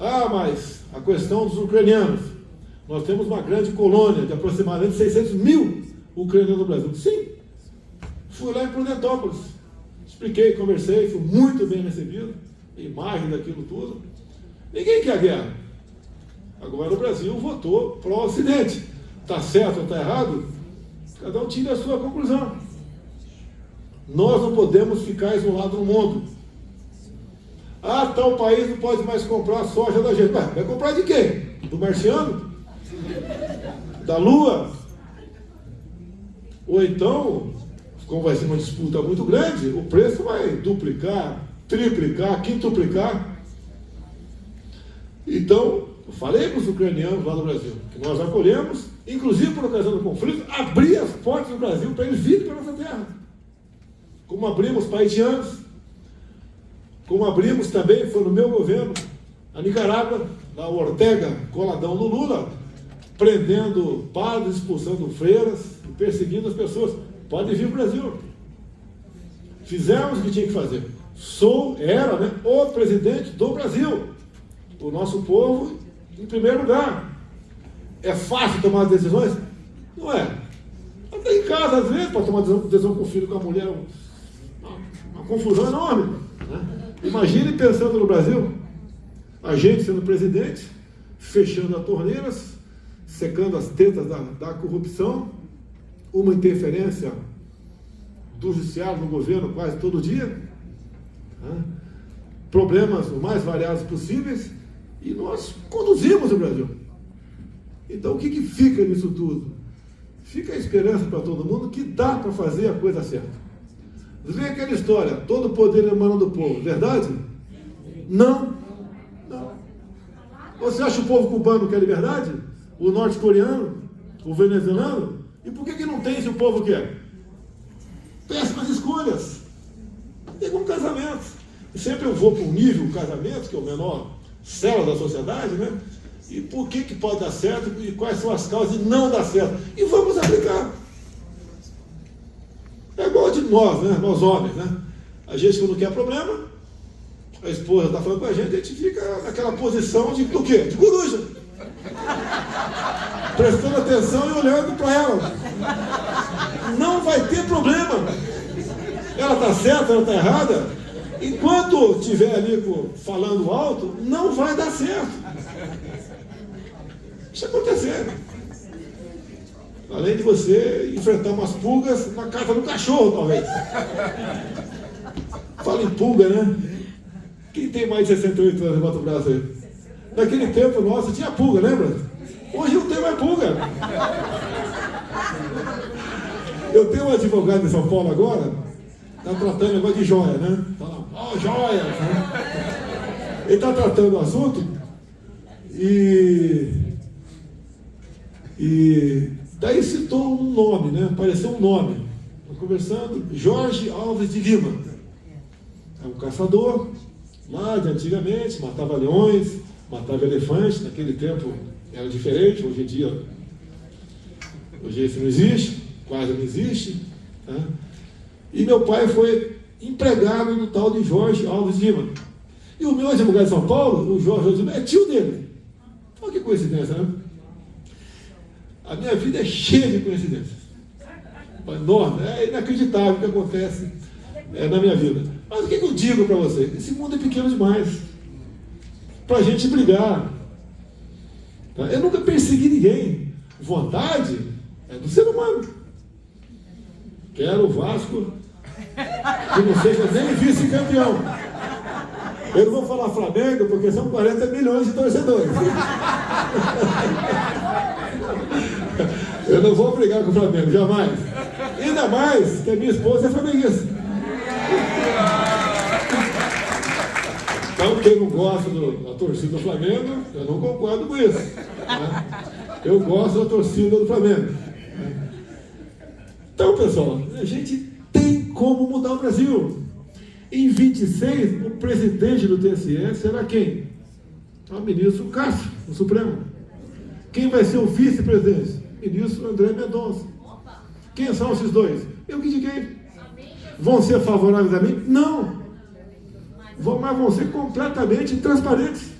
Ah, mas a questão dos ucranianos. Nós temos uma grande colônia de aproximadamente 600 mil ucranianos no Brasil. Sim. Fui lá em Prudentópolis. Expliquei, conversei, fui muito bem recebido. Imagem daquilo tudo. Ninguém quer guerra. Agora o Brasil votou pró-Ocidente. Está certo ou está errado? Cada um tira a sua conclusão. Nós não podemos ficar isolados no mundo. Ah, tal país não pode mais comprar soja da gente. Vai comprar de quem? Do marciano? Da Lua? Ou então, como vai ser uma disputa muito grande, o preço vai duplicar, triplicar, quintuplicar. Então, eu falei para os ucranianos lá no Brasil, que nós acolhemos, inclusive por ocasião do conflito, abrir as portas do Brasil para eles virem para a nossa terra. Como abrimos para haitianos, como abrimos também, foi no meu governo, a Nicarágua, lá o Ortega, coladão do Lula, prendendo padres, expulsando freiras, perseguindo as pessoas. Pode vir para o Brasil. Fizemos o que tinha que fazer. Era o presidente do Brasil. O nosso povo, em primeiro lugar. É fácil tomar decisões? Não é. Até em casa, às vezes, para tomar decisão com o filho, com a mulher, uma confusão enorme. Né? Imagine pensando no Brasil, a gente sendo presidente, fechando as torneiras, secando as tetas da corrupção, uma interferência do judiciário no governo quase todo dia, né? Problemas os mais variados possíveis, e nós conduzimos o Brasil. Então o que fica nisso tudo? Fica a esperança para todo mundo que dá para fazer a coisa certa. Vê aquela história, todo poder emana do povo, verdade? Não. Você acha o povo cubano quer liberdade? O norte-coreano? O venezuelano? E por que não tem se o povo quer? Péssimas escolhas. É como casamento. E sempre eu vou para um nível, o casamento, que é o menor célula da sociedade, né? E por que pode dar certo e quais são as causas de não dar certo. E vamos aplicar. É igual de nós, né? Nós homens, né? A gente quando quer problema, a esposa está falando com a gente fica naquela posição de o quê? De coruja. Prestando atenção e olhando para ela. Não vai ter problema. Ela está certa, ela está errada. Enquanto estiver ali falando alto, não vai dar certo. Isso acontecer. Além de você enfrentar umas pulgas na casa do cachorro, talvez. Fala em pulga, né? Quem tem mais de 68 anos, levanta o braço aí. Naquele tempo nosso tinha pulga, lembra? Hoje não tem mais pulga. Eu tenho um advogado em São Paulo agora, está tratando negócio de joia, né? Fala, joia! Né? Ele está tratando o assunto e daí citou um nome, né? Apareceu um nome. Estou conversando, Jorge Alves de Lima. É um caçador, lá de antigamente, matava leões, matava elefantes, naquele tempo era diferente, hoje em dia isso não existe, quase não existe. Tá? E meu pai foi empregado no tal de Jorge Alves de Lima. E o meu advogado de São Paulo, o Jorge Alves de Lima, é tio dele. Olha que coincidência, né? A minha vida é cheia de coincidências. Enorme, é inacreditável o que acontece na minha vida. Mas o que eu digo para você? Esse mundo é pequeno demais para a gente brigar. Tá? Eu nunca persegui ninguém. Vontade é do ser humano. Quero o Vasco que não seja nem vice-campeão. Eu não vou falar Flamengo porque são 40 milhões de torcedores. Eu não vou brigar com o Flamengo, jamais. Ainda mais que a minha esposa é flamenguista. Então, quem não gosta da torcida do Flamengo, eu não concordo com isso. Né? Eu gosto da torcida do Flamengo. Então, pessoal, a gente tem como mudar o Brasil. Em 26, o presidente do TSE será quem? O ministro Cássio, do Supremo. Quem vai ser o vice-presidente? Ministro André Mendonça. Quem são esses dois? Eu que indiquei. Vão ser favoráveis a mim? Não. Mas vão ser completamente transparentes.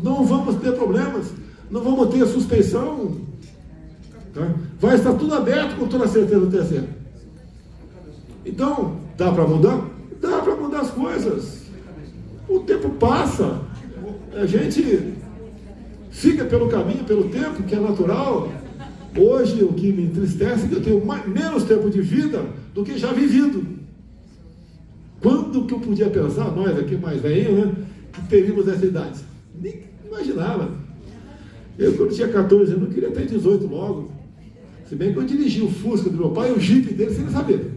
Não vamos ter problemas. Não vamos ter suspeição. Tá? Vai estar tudo aberto com toda a certeza do TSE. Então, dá para mudar? Dá para mudar as coisas. O tempo passa. A gente fica pelo caminho, pelo tempo, que é natural. Hoje, o que me entristece é que eu tenho menos tempo de vida do que já vivido. Quando que eu podia pensar, nós aqui mais velhinhos, né, que teríamos essa idade? Nem imaginava. Eu, quando tinha 14 anos, queria ter 18 logo. Se bem que eu dirigi o Fusca do meu pai e o Jeep dele sem saber.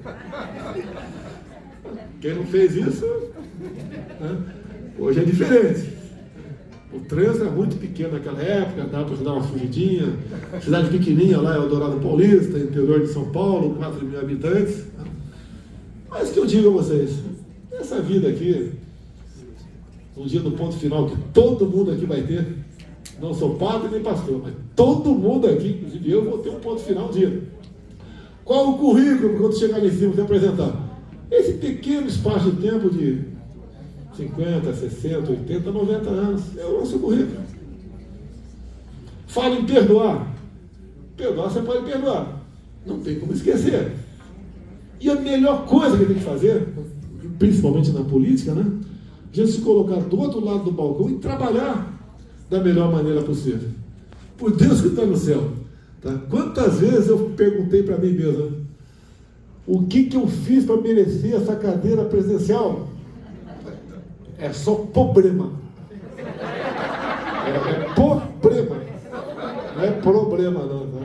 Quem não fez isso, né, hoje é diferente. O trânsito era muito pequeno naquela época, dava para dar uma fugidinha. Cidade pequenininha lá, Eldorado Paulista, interior de São Paulo, 4 mil habitantes. Mas que eu digo a vocês, essa vida aqui, um dia do ponto final que todo mundo aqui vai ter, não sou padre nem pastor, mas todo mundo aqui, inclusive eu, vou ter um ponto final um dia. Qual o currículo quando chegar lá em cima, te apresentar? Esse pequeno espaço de tempo de 50, 60, 80, 90 anos, é o nosso currículo. Fala em perdoar. Perdoar, você pode perdoar. Não tem como esquecer. E a melhor coisa que tem que fazer, principalmente na política, né? A gente se colocar do outro lado do balcão e trabalhar da melhor maneira possível. Por Deus que está no céu. Tá? Quantas vezes eu perguntei para mim mesmo, né? O que eu fiz para merecer essa cadeira presidencial? É só problema. É problema. Não é problema, não. Tá?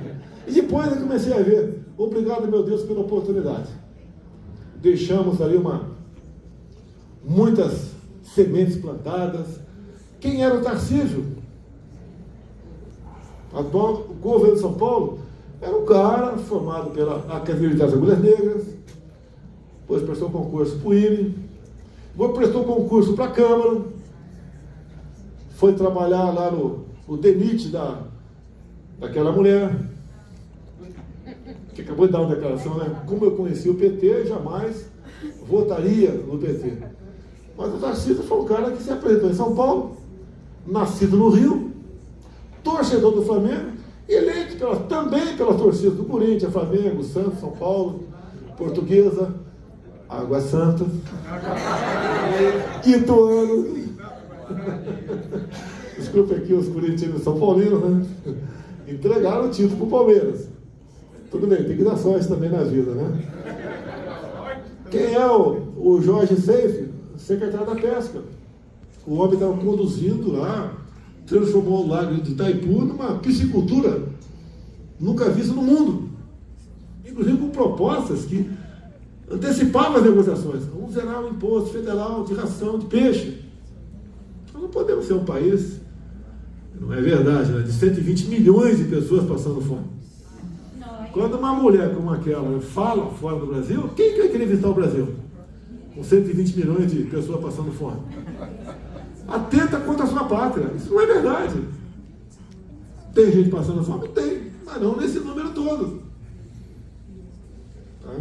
E depois eu comecei a ver. Obrigado, meu Deus, pela oportunidade. Deixamos ali muitas sementes plantadas. Quem era o Tarcísio? O governo de São Paulo era um cara formado pela Academia das Agulhas Negras, depois prestou concurso para o INE, depois prestou concurso para a Câmara, foi trabalhar lá no DENIT daquela mulher, que acabou de dar uma declaração, né? Como eu conheci o PT, jamais votaria no PT. Mas o Tarcísio foi um cara que se apresentou em São Paulo, nascido no Rio, torcedor do Flamengo, eleito também pela torcida do Corinthians, Flamengo, Santos, São Paulo, Portuguesa, Água Santa, Ituano. Desculpa aqui os corintianos e São Paulinos, né? Entregaram o título para o Palmeiras. Tudo bem, tem que dar sorte também na vida, né? Quem é o Jorge Seife? Secretário da Pesca. O homem estava conduzindo lá, transformou o lago de Itaipu numa piscicultura nunca vista no mundo. Inclusive com propostas que antecipavam as negociações. Vamos zerar o imposto federal de ração de peixe. Nós não podemos ser um país, não é verdade, né, de 120 milhões de pessoas passando fome. Quando uma mulher como aquela fala fora do Brasil, quem vai querer visitar o Brasil? Com 120 milhões de pessoas passando fome. Atenta contra a sua pátria. Isso não é verdade. Tem gente passando fome? Tem, mas não nesse número todo. Tá?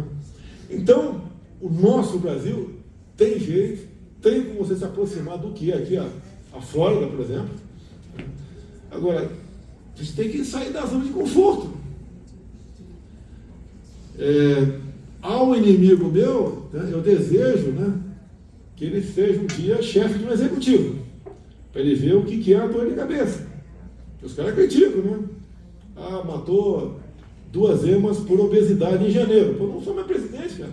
Então, o nosso Brasil tem jeito, tem como você se aproximar do que é aqui a Flórida, por exemplo. Agora, a gente tem que sair da zona de conforto. Ao inimigo meu, né, eu desejo, né, que ele seja um dia chefe de um executivo, para ele ver o que é a dor de cabeça. Os caras criticam, né? matou 2 emas por obesidade em janeiro. Pô, não sou mais presidente, cara.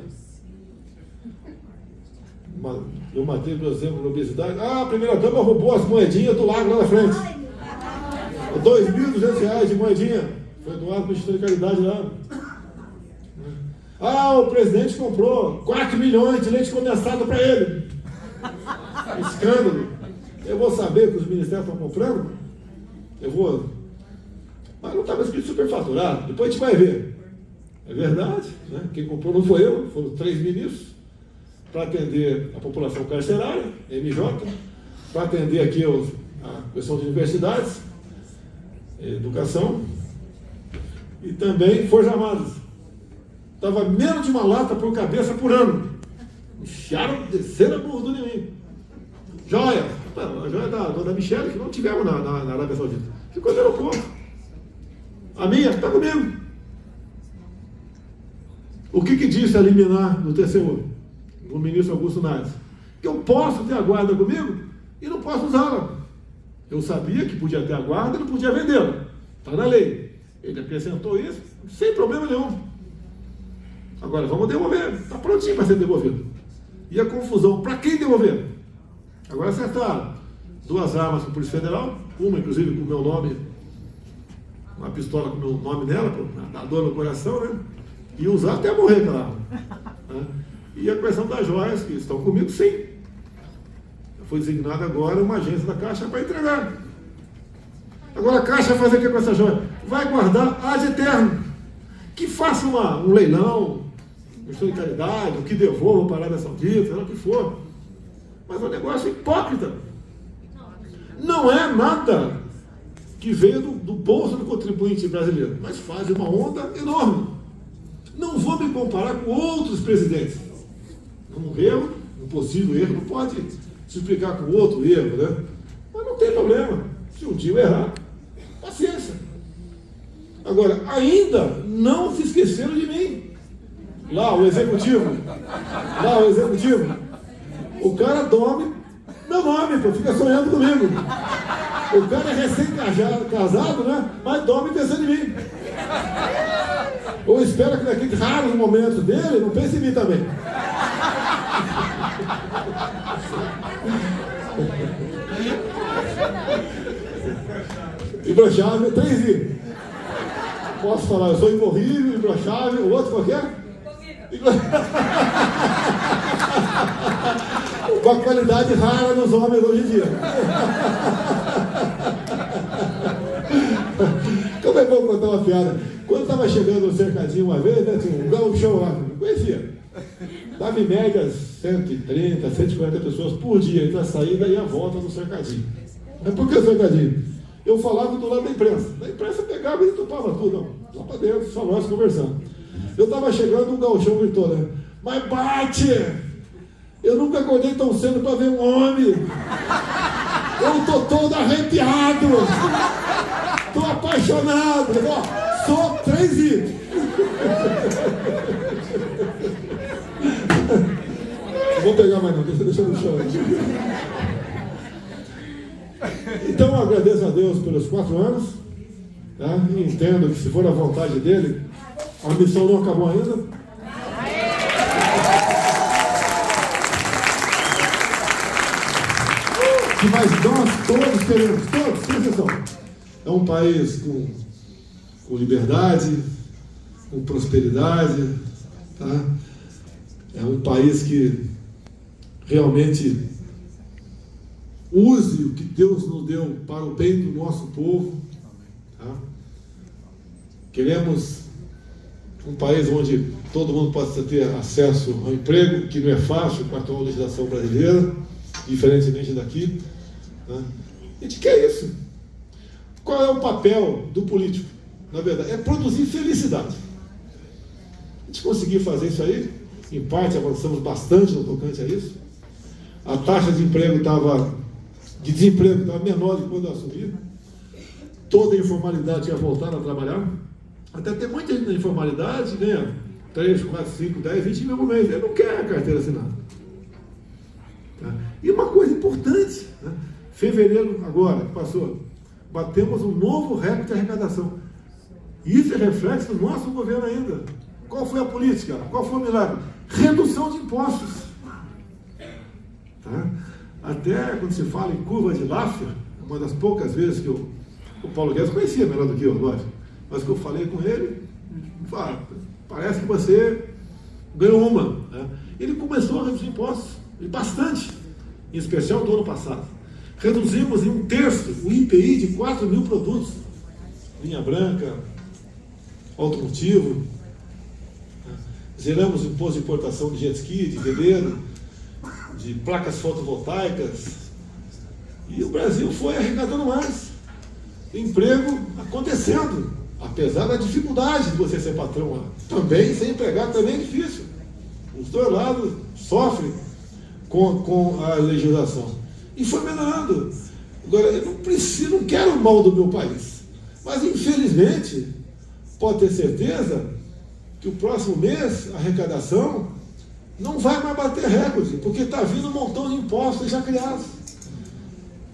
Eu matei 2 emas por obesidade. A primeira-dama roubou as moedinhas do lago lá na frente. R$2.200 de moedinha. Foi doado para o Instituto de Caridade lá. O presidente comprou 4 milhões de leite condensado para ele. Escândalo. Eu vou saber que os ministérios estão comprando? Eu vou. Mas não estava escrito superfaturado. Depois a gente vai ver. É verdade, né? Quem comprou não foi eu, foram 3 ministros para atender a população carcerária, MJ, para atender aqui a questão de universidades, educação e também Forças Armadas. Estava menos de uma lata por cabeça por ano. Encheram, desceram a gordura em mim. Joia! A joia da Michele, que não tivemos na Arábia Saudita. Ficou no aeroporto. A minha está comigo. O que disse a liminar no TCU? O ministro Augusto Nardes? Que eu posso ter a guarda comigo e não posso usá-la. Eu sabia que podia ter a guarda e não podia vendê-la. Está na lei. Ele acrescentou isso sem problema nenhum. Agora, vamos devolver. Está prontinho para ser devolvido. E a confusão, para quem devolver? Agora acertaram 2 armas com a Polícia Federal, uma inclusive com o meu nome, uma pistola com o meu nome nela, para dar dor no coração, né? E usar até morrer aquela arma. Né? E a questão das joias, que estão comigo, sim. Foi designada agora uma agência da Caixa para entregar. Agora a Caixa vai fazer o que com essa joia? Vai guardar ad eterno. Que faça um leilão, questão de caridade, o que devolva para a Arábia Saudita, seja o que for. Mas é um negócio hipócrita. Não é nada que veio do bolso do contribuinte brasileiro, mas faz uma onda enorme. Não vou me comparar com outros presidentes. Um erro, um possível erro, não pode se explicar com outro erro, né? Mas não tem problema. Se um dia eu errar, paciência. Agora, ainda não se esqueceram de mim. Lá, o executivo. O cara dorme meu nome, pô, fica sonhando comigo. O cara é recém-casado, né? Mas dorme pensando em mim. Ou espera que naqueles raros momentos dele, não pense em mim também. Imbrochável, 3 I. Posso falar, eu sou imorrível, imbrochável, o outro qualquer? Uma qualidade rara nos homens hoje em dia. Como é bom contar uma piada. Quando estava chegando no cercadinho uma vez, né, tinha um gauchão lá, não conhecia. Dava em média 130, 140 pessoas por dia entre a saída e a volta do cercadinho. Mas por que o cercadinho? Eu falava do lado da imprensa. Da imprensa pegava e topava tudo. Lá para dentro, só nós conversando. Eu estava chegando, um gauchão gritou, né? Mas bate! Eu nunca acordei tão cedo para ver um homem. Eu tô todo arrepiado. Tô apaixonado. Ó, sou 3 I. Não vou pegar mais não, deixa no chão. Então eu agradeço a Deus pelos 4 anos, tá? E entendo que se for a vontade dele, a missão não acabou ainda. Mas nós todos queremos, todos, sem exceção. É um país com liberdade, com prosperidade, tá? É um país que realmente use o que Deus nos deu para o bem do nosso povo, tá? Queremos um país onde todo mundo possa ter acesso ao emprego, que não é fácil com a atual legislação brasileira, diferentemente daqui. Né? A gente quer isso. Qual é o papel do político? Na verdade, é produzir felicidade. A gente conseguir fazer isso aí, em parte avançamos bastante no tocante a isso. A taxa de emprego de desemprego estava menor do que quando eu assumi. Toda a informalidade tinha voltado a trabalhar. Até tem muita gente na informalidade, ganha 3, 4, 5, 10, 20 mil por mês. Ele não quer a carteira assinada. Tá? E uma coisa importante, né? Fevereiro agora, que passou, batemos um novo recorde de arrecadação. E isso é reflexo do nosso governo ainda. Qual foi a política? Qual foi o milagre? Redução de impostos. Tá? Até quando se fala em curva de Laffer, uma das poucas vezes que o Paulo Guedes conhecia melhor do que eu, lógico, mas que eu falei com ele, fala, parece que você ganhou uma. Né? Ele começou a reduzir impostos, e bastante, em especial do ano passado. Reduzimos em 1/3 o IPI de 4 mil produtos, linha branca, automotivo, né? Zeramos o imposto de importação de jet ski, de veleiro, de placas fotovoltaicas, e o Brasil foi arrecadando mais. Emprego acontecendo, apesar da dificuldade de você ser patrão lá. Também, ser empregado também é difícil. Os dois lados sofrem com a legislação. E foi melhorando. Agora, eu não quero o mal do meu país. Mas, infelizmente, pode ter certeza que o próximo mês, a arrecadação não vai mais bater recorde, porque está vindo um montão de impostos já criados.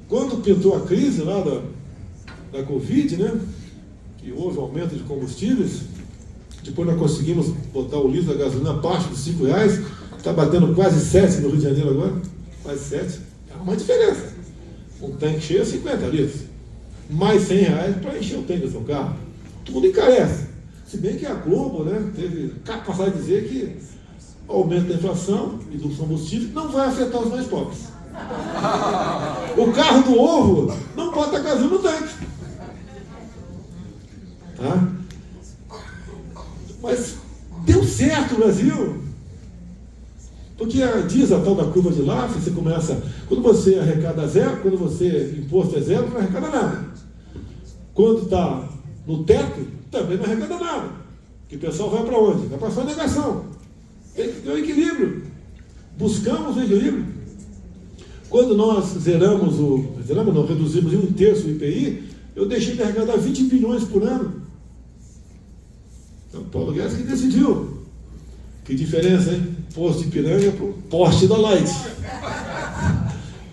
Quando pintou a crise lá da Covid, né, que houve aumento de combustíveis, depois nós conseguimos botar o litro da gasolina abaixo dos R$5, está batendo quase 7 no Rio de Janeiro agora, quase 7, é uma diferença. Um tanque cheio é 50 litros, mais R$100 para encher o tanque do seu carro, tudo encarece. Se bem que a Globo, né, teve capacidade de dizer que o aumento da inflação e do combustível não vai afetar os mais pobres. O carro do ovo não bota gasolina no tanque. Tá? Mas deu certo o Brasil. Porque diz a tal da curva de Laffer, você começa, quando você arrecada zero, quando você imposto é zero, não arrecada nada. Quando está no teto, também não arrecada nada. Que o pessoal vai para onde? Vai para a sonegação. Tem que ter um equilíbrio. Buscamos o equilíbrio. Quando nós reduzimos em 1/3 o IPI, eu deixei de arrecadar 20 bilhões por ano. Então, Paulo Guedes que decidiu. Que diferença, hein? Posto de Ipiranga para o poste da Light.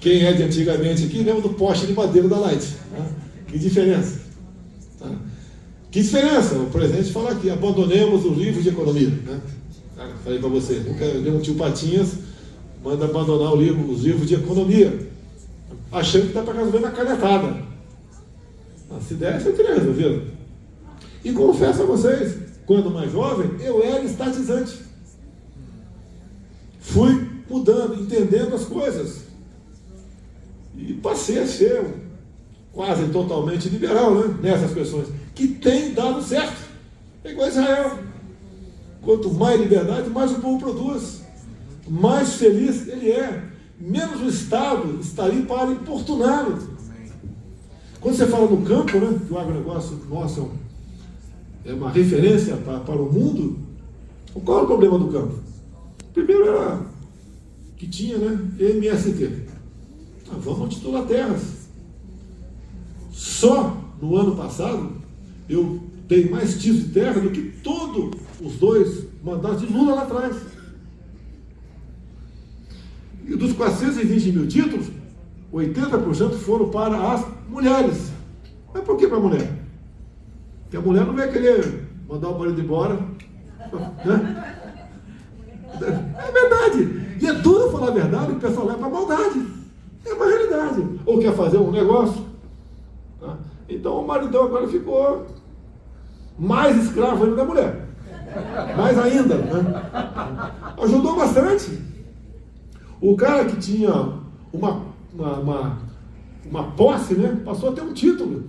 Quem é de antigamente aqui lembra do poste de madeira da Light. Tá? Que diferença. Tá? Que diferença? O presidente fala aqui, abandonemos o livro de economia. Né? Falei para você, nunca deu um tio Patinhas, manda abandonar os livros de economia, achando que dá para resolver na canetada. Se der, você teria resolvido. E confesso a vocês, quando mais jovem, eu era estatizante. Fui mudando, entendendo as coisas. E passei a ser quase totalmente liberal, né? Nessas questões, que tem dado certo. É igual a Israel. Quanto mais liberdade, mais o povo produz. Mais feliz ele é. Menos o Estado está aí para importuná-lo. Quando você fala no campo, né, que o agronegócio nosso é uma referência para o mundo, qual é o problema do campo? Primeiro era que tinha, né, MST. Vamos titular terras. Só no ano passado eu dei mais títulos de terra do que todos os 2 mandatos de Lula lá atrás. E dos 420 mil títulos, 80% foram para as mulheres. Mas por que para a mulher? Porque a mulher não vai querer mandar o marido embora. Né? É verdade. E é duro falar a verdade, o pessoal leva para a maldade. É uma realidade. Ou quer fazer um negócio. Tá? Então o maridão agora ficou mais escravo ainda da mulher. Mais ainda. Né? Ajudou bastante. O cara que tinha uma posse, né, passou a ter um título.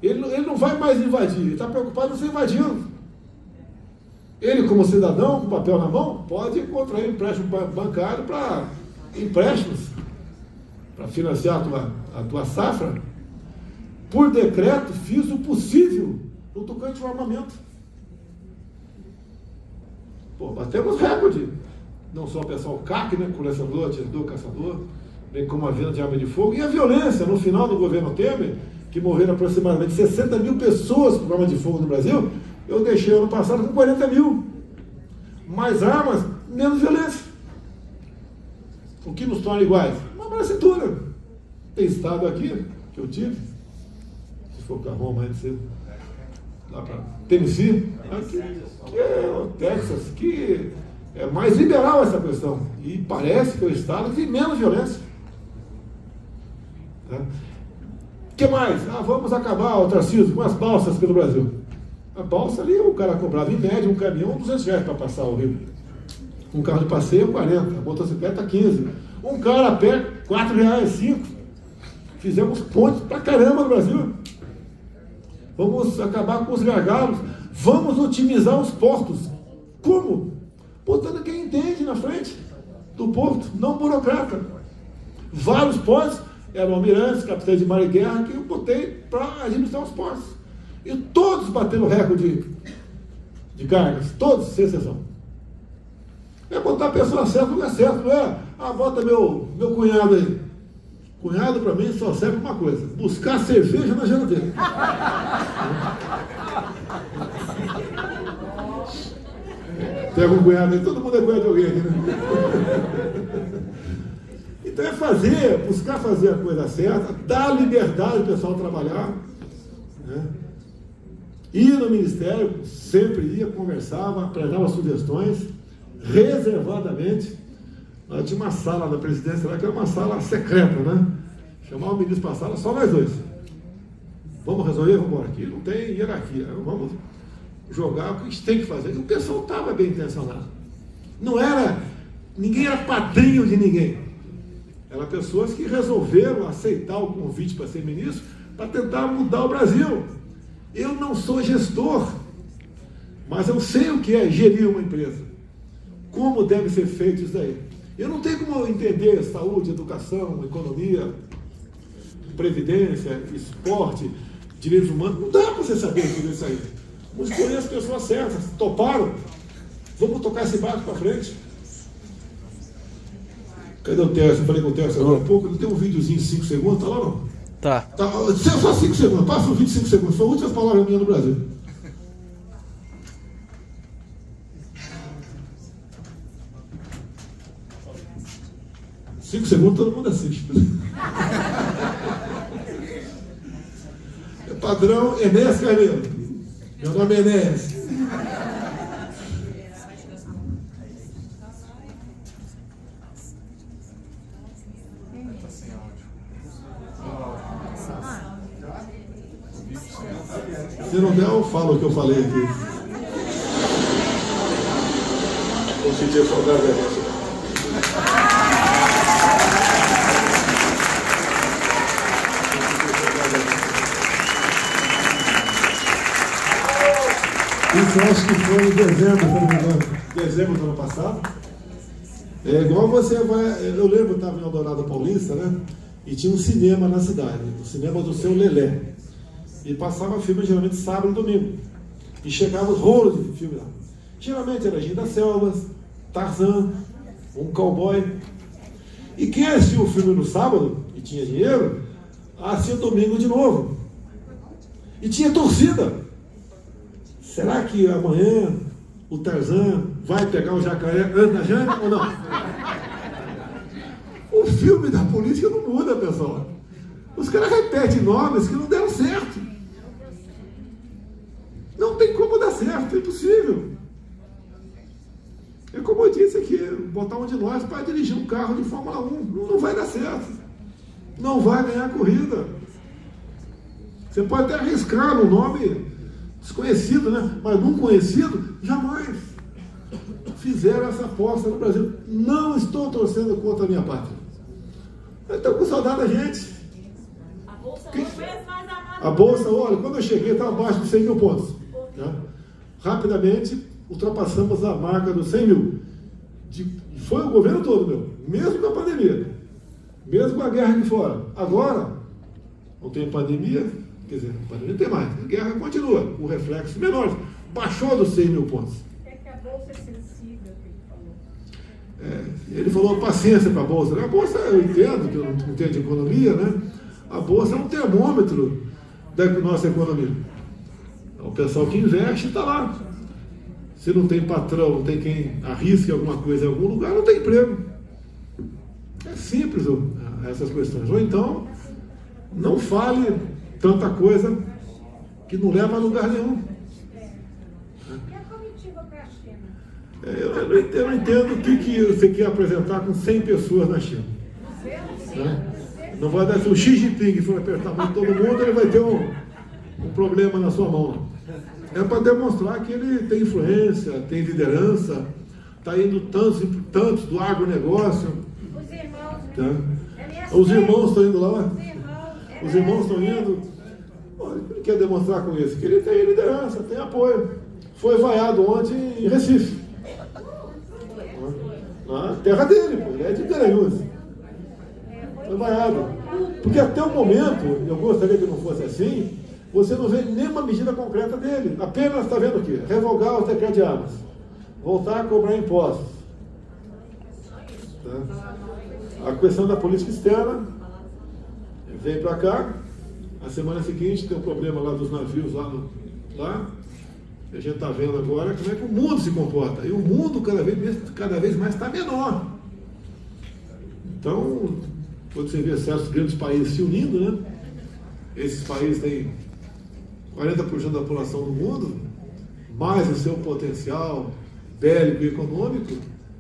Ele não vai mais invadir, ele está preocupado em não ser invadido. Ele, como cidadão, com papel na mão, pode contrair empréstimo bancário para empréstimos, para financiar a tua safra. Por decreto, fiz o possível no tocante ao armamento. Pô, batemos recorde. Não só o pessoal CAC, né, colecionador, atirador, caçador, bem como a venda de arma de fogo, e a violência no final do governo Temer, que morreram aproximadamente 60 mil pessoas por arma de fogo no Brasil, eu deixei ano passado com 40 mil. Mais armas, menos violência. O que nos torna iguais? Uma mão na cintura. Tem estado aqui, que eu tive, se for para Roma, lá para Tennessee, aqui, que é o Texas, que é mais liberal essa questão. E parece que é o estado que tem menos violência. O que mais? Vamos acabar, o Tarcísio, com as balsas pelo Brasil. A balsa ali, o cara cobrava em média um caminhão R$200 para passar o rio. Um carro de passeio, 40. A motocicleta, 15. Um cara a pé, R$4, 5. Fizemos pontes pra caramba no Brasil. Vamos acabar com os gargalos. Vamos otimizar os portos. Como? Botando quem entende na frente do porto, não burocrata. Vários portos eram almirantes, capitães de mar e guerra, que eu botei para administrar os portos. E todos bateram recorde de cargas, todos, sem exceção. É botar a pessoa certa no lugar certo, não é? Bota meu cunhado aí. Cunhado, para mim, só serve uma coisa: buscar cerveja na geladeira. Tem algum cunhado aí? Todo mundo é cunhado de alguém aqui, né? Então é buscar fazer a coisa certa, dar liberdade ao pessoal trabalhar, né? Ir no ministério, sempre ia, conversava, apresentava sugestões, reservadamente. Nós tinha uma sala da presidência lá, que era uma sala secreta, né? Chamava o ministro para a sala, só nós dois. Vamos resolver, vamos embora. Aqui não tem hierarquia, vamos jogar o que a gente tem que fazer. E o pessoal estava bem intencionado. Ninguém era padrinho de ninguém. Eram pessoas que resolveram aceitar o convite para ser ministro, para tentar mudar o Brasil. Eu não sou gestor, mas eu sei o que é gerir uma empresa. Como deve ser feito isso daí. Eu não tenho como entender saúde, educação, economia, previdência, esporte, direitos humanos. Não dá para você saber tudo isso aí. Vamos escolher as pessoas certas. Toparam? Vamos tocar esse barco para frente. Cadê o Tércio? Eu falei com o Tércio agora há pouco. Ele tem um videozinho de 5 segundos, tá lá não? Tá. Só 5 segundos. Passa o vídeo de 5 segundos. Foi a última palavra minha no Brasil. Cinco segundos todo mundo assiste. É padrão Enéas Carneiro. Meu nome é Enéas. Se não der, eu falo o que eu falei aqui. Vou sentir a saudade da gente. Isso eu acho que foi em dezembro, se não me engano. Dezembro do ano passado. É igual você vai. Eu lembro que eu estava em Eldorado Paulista, né? E tinha um cinema na cidade, o cinema do Seu Lelé. E passava filme geralmente sábado e domingo. E chegava os rolos de filme lá. Geralmente era Gin das Selvas, Tarzan, um cowboy. E quem assistia o filme no sábado e tinha dinheiro, assistia domingo de novo. E tinha torcida. Será que amanhã o Tarzan vai pegar o jacaré antes da Jane ou não? O filme da política não muda, pessoal. Os caras repetem nomes que não deram certo. Não tem como dar certo, é impossível. É como eu disse aqui, botar um de nós para dirigir um carro de Fórmula 1. Não vai dar certo. Não vai ganhar corrida. Você pode até arriscar no nome desconhecido, né? Mas num conhecido, jamais fizeram essa aposta no Brasil. Não estou torcendo contra a minha pátria. Eu estou com saudade da gente. A bolsa não fez mais amada. A bolsa, olha, quando eu cheguei, estava abaixo de 100 mil pontos. Né? Rapidamente, ultrapassamos a marca dos 100 mil. Foi o governo todo, mesmo com a pandemia. Mesmo com a guerra aqui fora. Agora, não tem pandemia, quer dizer, a pandemia não tem mais. A guerra continua, com reflexos menores. Baixou dos 100 mil pontos. É que a bolsa é sensível, que ele falou. Ele falou paciência para a bolsa. A bolsa, eu entendo, que eu não entendo de economia, né? A bolsa é um termômetro da nossa economia. O pessoal que investe está lá. Se não tem patrão, não tem quem arrisque alguma coisa em algum lugar, não tem emprego. É simples essas questões. Ou então, não fale tanta coisa que não leva a lugar nenhum. alternativa para a China. Eu não entendo o que você quer apresentar com 100 pessoas na China. Né? Não vai dar se o Xi Jinping for apertar a mão de todo mundo, ele vai ter um problema na sua mão. É para demonstrar que ele tem influência, tem liderança, está indo tantos do agronegócio. Os irmãos, tá? Os irmãos estão indo lá. Os irmãos estão indo. Olha, ele quer demonstrar com isso que ele tem liderança, tem apoio. Foi vaiado ontem em Recife. Na terra dele, pô. Ele é de Garanhuns. Foi vaiado. Porque até o momento, eu gostaria que não fosse assim, você não vê nenhuma medida concreta dele. Apenas está vendo o quê? Revogar o decreto de armas. Voltar a cobrar impostos. Tá? A questão da política externa vem para cá. A semana seguinte tem um problema lá dos navios lá. A gente está vendo agora como é que o mundo se comporta. E o mundo cada vez mais está menor. Então, quando você vê certos grandes países se unindo, né? Esses países têm 40% da população do mundo, mais o seu potencial bélico e econômico,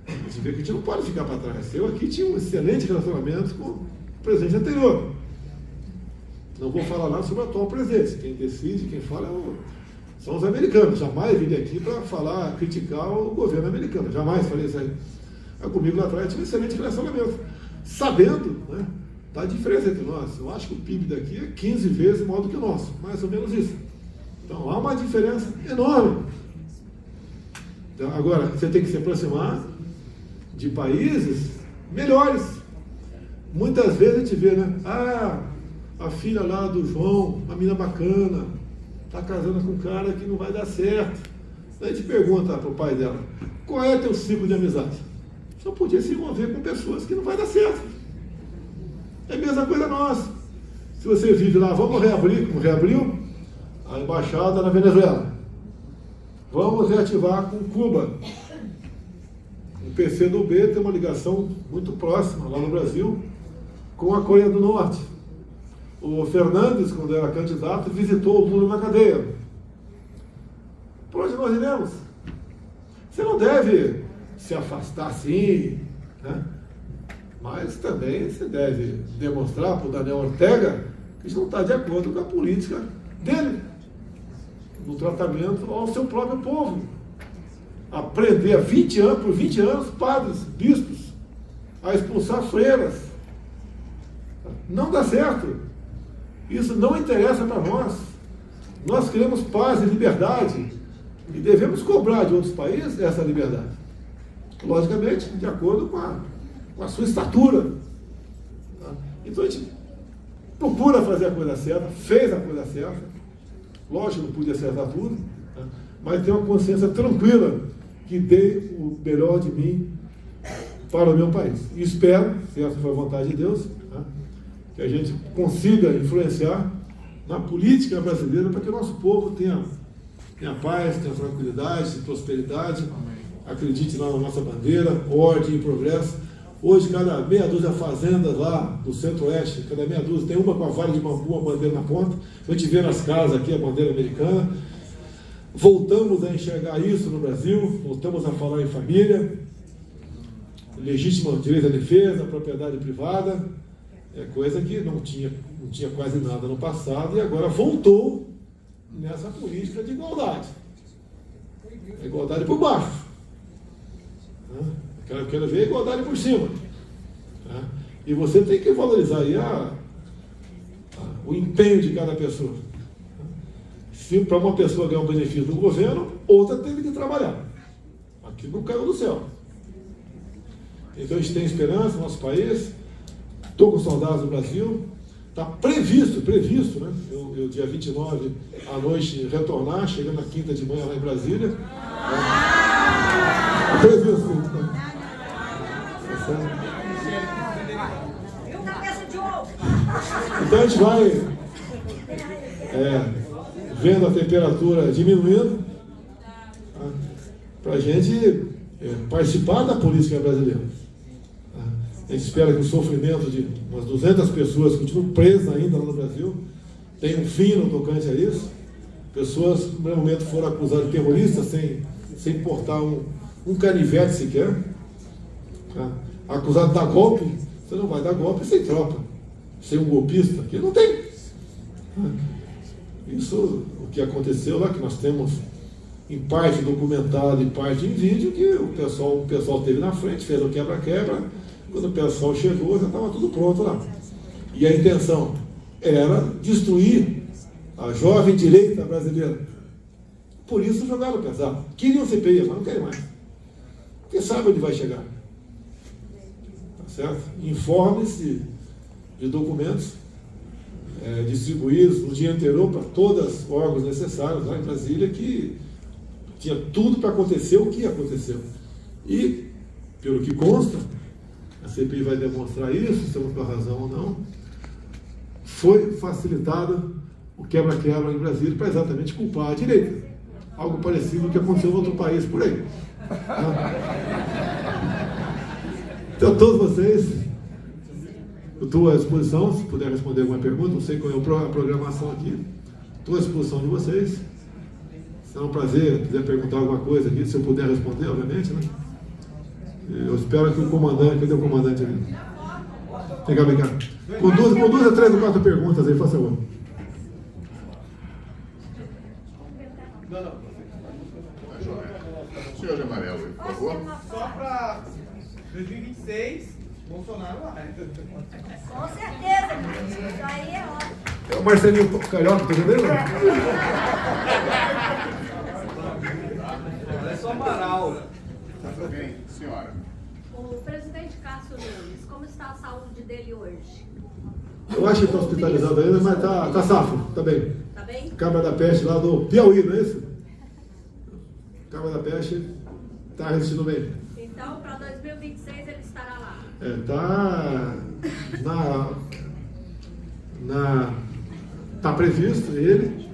a gente vê que a gente não pode ficar para trás. Eu aqui tinha um excelente relacionamento com o presidente anterior. Não vou falar nada sobre o atual presidente. Quem decide, quem fala são os americanos. Jamais vim aqui para falar, criticar o governo americano. Jamais falei isso aí. Comigo lá atrás tinha um excelente relacionamento. Sabendo, né, da diferença entre nós. Eu acho que o PIB daqui é 15 vezes maior do que o nosso. Mais ou menos isso. Então há uma diferença enorme. Então, agora, você tem que se aproximar de países melhores. Muitas vezes a gente vê, né? A filha lá do João, uma menina bacana, está casando com um cara que não vai dar certo. Daí a gente pergunta para o pai dela, qual é teu ciclo de amizade? Só podia se envolver com pessoas que não vai dar certo. É a mesma coisa nossa. Se você vive lá, vamos reabrir, como reabriu a embaixada na Venezuela. Vamos reativar com Cuba. O PCdoB tem uma ligação muito próxima, lá no Brasil, com a Coreia do Norte. O Fernandes, quando era candidato, visitou o Lula na cadeia. Por onde nós iremos? Você não deve se afastar assim, né? Mas também você deve demonstrar para o Daniel Ortega que isso não está de acordo com a política dele, no tratamento ao seu próprio povo. Aprender por 20 anos, padres, bispos, a expulsar freiras. Não dá certo. Isso não interessa para nós. Nós queremos paz e liberdade e devemos cobrar de outros países essa liberdade. Logicamente, de acordo com a sua estatura. Então a gente procura fazer a coisa certa, fez a coisa certa. Lógico que não podia acertar tudo, mas tem uma consciência tranquila que dei o melhor de mim para o meu país. E espero, se essa for a vontade de Deus, que a gente consiga influenciar na política brasileira para que o nosso povo tenha paz, tenha tranquilidade, prosperidade, acredite lá na nossa bandeira, ordem e progresso. Hoje, cada meia dúzia de fazendas lá do centro-oeste, cada meia dúzia, tem uma com a vara de bambu, a bandeira na ponta. A gente vê nas casas aqui a bandeira americana. Voltamos a enxergar isso no Brasil, voltamos a falar em família, legítimo direito à defesa, propriedade privada, coisa que não tinha quase nada no passado e agora voltou nessa política de igualdade. A igualdade por baixo. Quero ver a igualdade por cima. E você tem que valorizar aí o empenho de cada pessoa. Se para uma pessoa ganhar um benefício do governo, outra teve que trabalhar. Aquilo não caiu do céu. Então a gente tem esperança no nosso país. Estou com saudades do Brasil. Está previsto, né? Eu dia 29 à noite retornar, chegando na quinta de manhã lá em Brasília. Previsto. Então a gente vai vendo a temperatura diminuindo para a gente participar da política brasileira. A gente espera que o sofrimento de umas 200 pessoas que continuam presas ainda lá no Brasil tenha um fim no tocante a isso. Pessoas, no primeiro momento, foram acusadas de terroristas sem sem portar um canivete sequer, tá? Acusado de dar golpe, você não vai dar golpe sem tropa, sem um golpista, que não tem. Isso, o que aconteceu lá, que nós temos em parte documentado e parte em vídeo, que o pessoal teve na frente, fez o quebra-quebra, quando o pessoal chegou já estava tudo pronto lá. E a intenção era destruir a jovem direita brasileira. Por isso jogaram pesado. Queriam CPI, mas não querem mais. Porque sabe onde vai chegar. Tá certo? Informes de documentos distribuídos no dia anterior para todos os órgãos necessários lá em Brasília, que tinha tudo para acontecer o que aconteceu. E, pelo que consta, a CPI vai demonstrar isso, se estamos com a razão ou não, foi facilitado o quebra-quebra em Brasília para exatamente culpar a direita. Algo parecido com o que aconteceu em outro país por aí. Então, todos vocês, eu estou à disposição, se puder responder alguma pergunta, não sei qual é a programação aqui, estou à disposição de vocês. Será um prazer, quiser perguntar alguma coisa aqui, se eu puder responder, obviamente, né? Eu espero que o comandante, cadê o comandante ali? Vem cá. Com duas, 3 ou 4 perguntas aí, faça favor. Senhor de amarelo, por favor. Só para 2026, Bolsonaro vai. Com certeza, gente. Isso aí é ótimo. É o Marcelinho Carioca, tá entendendo? É só Amaral. Tudo bem, senhora. O presidente Cássio Nunes, como está a saúde dele hoje? Eu acho que está hospitalizado ainda, mas tá safo, tá bem. Tá bem? Câmara da Peste lá do Piauí, não é isso? Câmara da Peste está resistindo bem. Então, para 2026 ele estará lá. Tá previsto ele,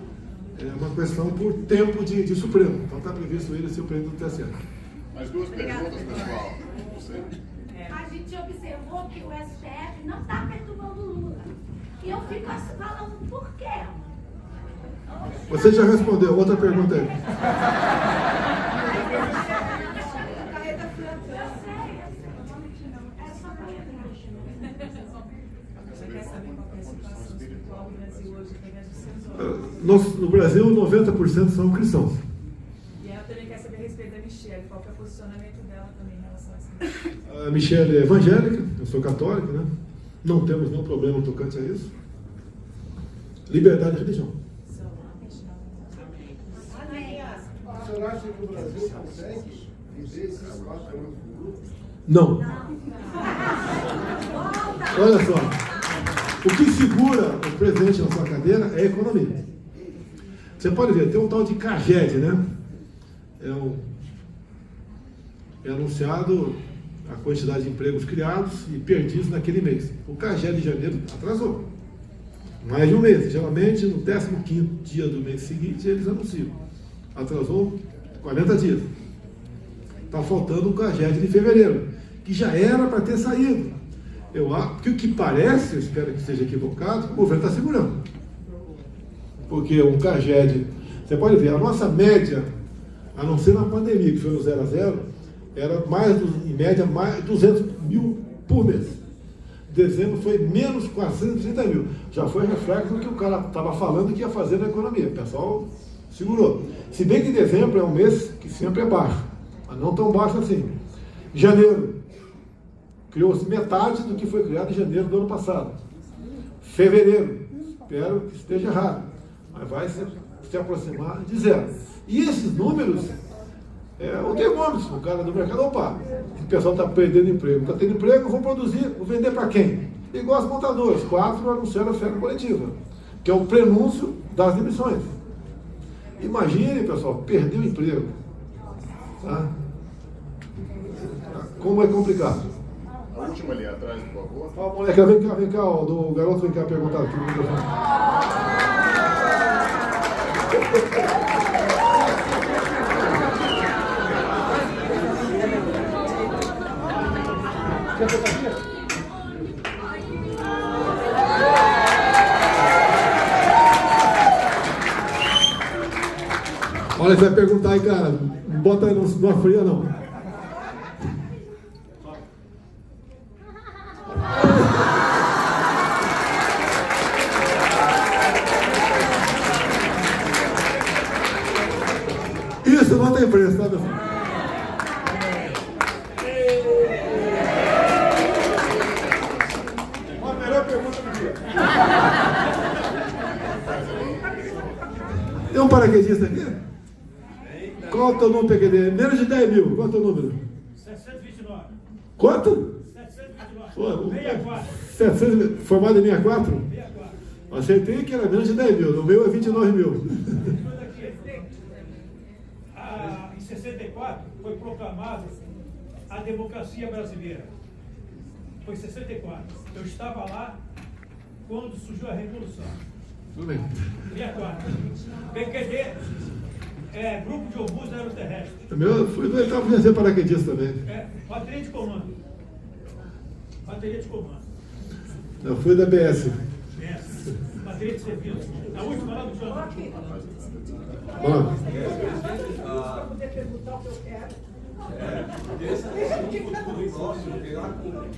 é uma questão por tempo de Supremo. Então está previsto ele ser o presidente do TSE. Mais 2 perguntas, pessoal. Você? A gente observou que o STF não está perturbando o Lula. E eu fico falando por quê? Você já respondeu, outra pergunta aí. No Brasil, 90% são cristãos. E ela também quer saber a respeito da Michelle, qual que é o posicionamento dela também em relação a isso. A Michelle é evangélica, eu sou católico, né? Não temos nenhum problema tocante a isso. Liberdade de religião. O senhor acha que o Brasil consegue viver esses 4 anos do grupo? Não. Olha só. O que segura o presidente na sua cadeira é a economia. Você pode ver, tem um tal de CAGED, né? É anunciado a quantidade de empregos criados e perdidos naquele mês. O CAGED de janeiro atrasou. Mais de um mês. Geralmente, no 15º dia do mês seguinte, eles anunciam. Atrasou 40 dias. Está faltando o CAGED de fevereiro, que já era para ter saído. Porque o que parece, eu espero que esteja equivocado, o governo está segurando. Porque o CAGED, você pode ver, a nossa média, a não ser na pandemia, que foi no 0 a 0, era em média, mais 200 mil por mês. Dezembro foi menos 430 mil. Já foi reflexo do que o cara estava falando que ia fazer na economia. O pessoal segurou. Se bem que dezembro é um mês que sempre é baixo, mas não tão baixo assim. Janeiro, criou-se metade do que foi criado em janeiro do ano passado. Fevereiro, espero que esteja errado, mas vai se aproximar de 0. E esses números, o termômetro, o cara do mercado, opa, o pessoal está perdendo emprego. Está tendo emprego, vou produzir, vou vender para quem? Igual as montadoras, 4 anunciaram a oferta coletiva, que é o prenúncio das demissões. Imagine, pessoal, perder o emprego. Tá? Como é complicado. A última ali atrás, por favor. Ó, moleque, vem cá, ó, do garoto vem cá perguntar aqui no microfone. Olha, você vai perguntar aí, cara. Não bota aí numa fria, não. Isso não tem preço, tá, pessoal? A melhor pergunta do dia. Tem um paraquedista aqui? Qual é o teu número, PQD? Menos de 10 mil. Qual é o teu número? 729. Quanto? 729. Pô, 64. 700, formado em 64? 64. Acertei que era menos de 10 mil. No meu é 29 mil. Em 64 foi proclamada a democracia brasileira. Foi 64. Eu estava lá quando surgiu a Revolução. Tudo bem. 64. PQD, Grupo de Obus Aeroterrestre. Eu fui do oitavo vencer paraquedista também. Bateria de comando. Bateria de comando. Eu fui da BS. Bateria de serviço. A última lá do João. Vamos. Para poder perguntar o que eu quero.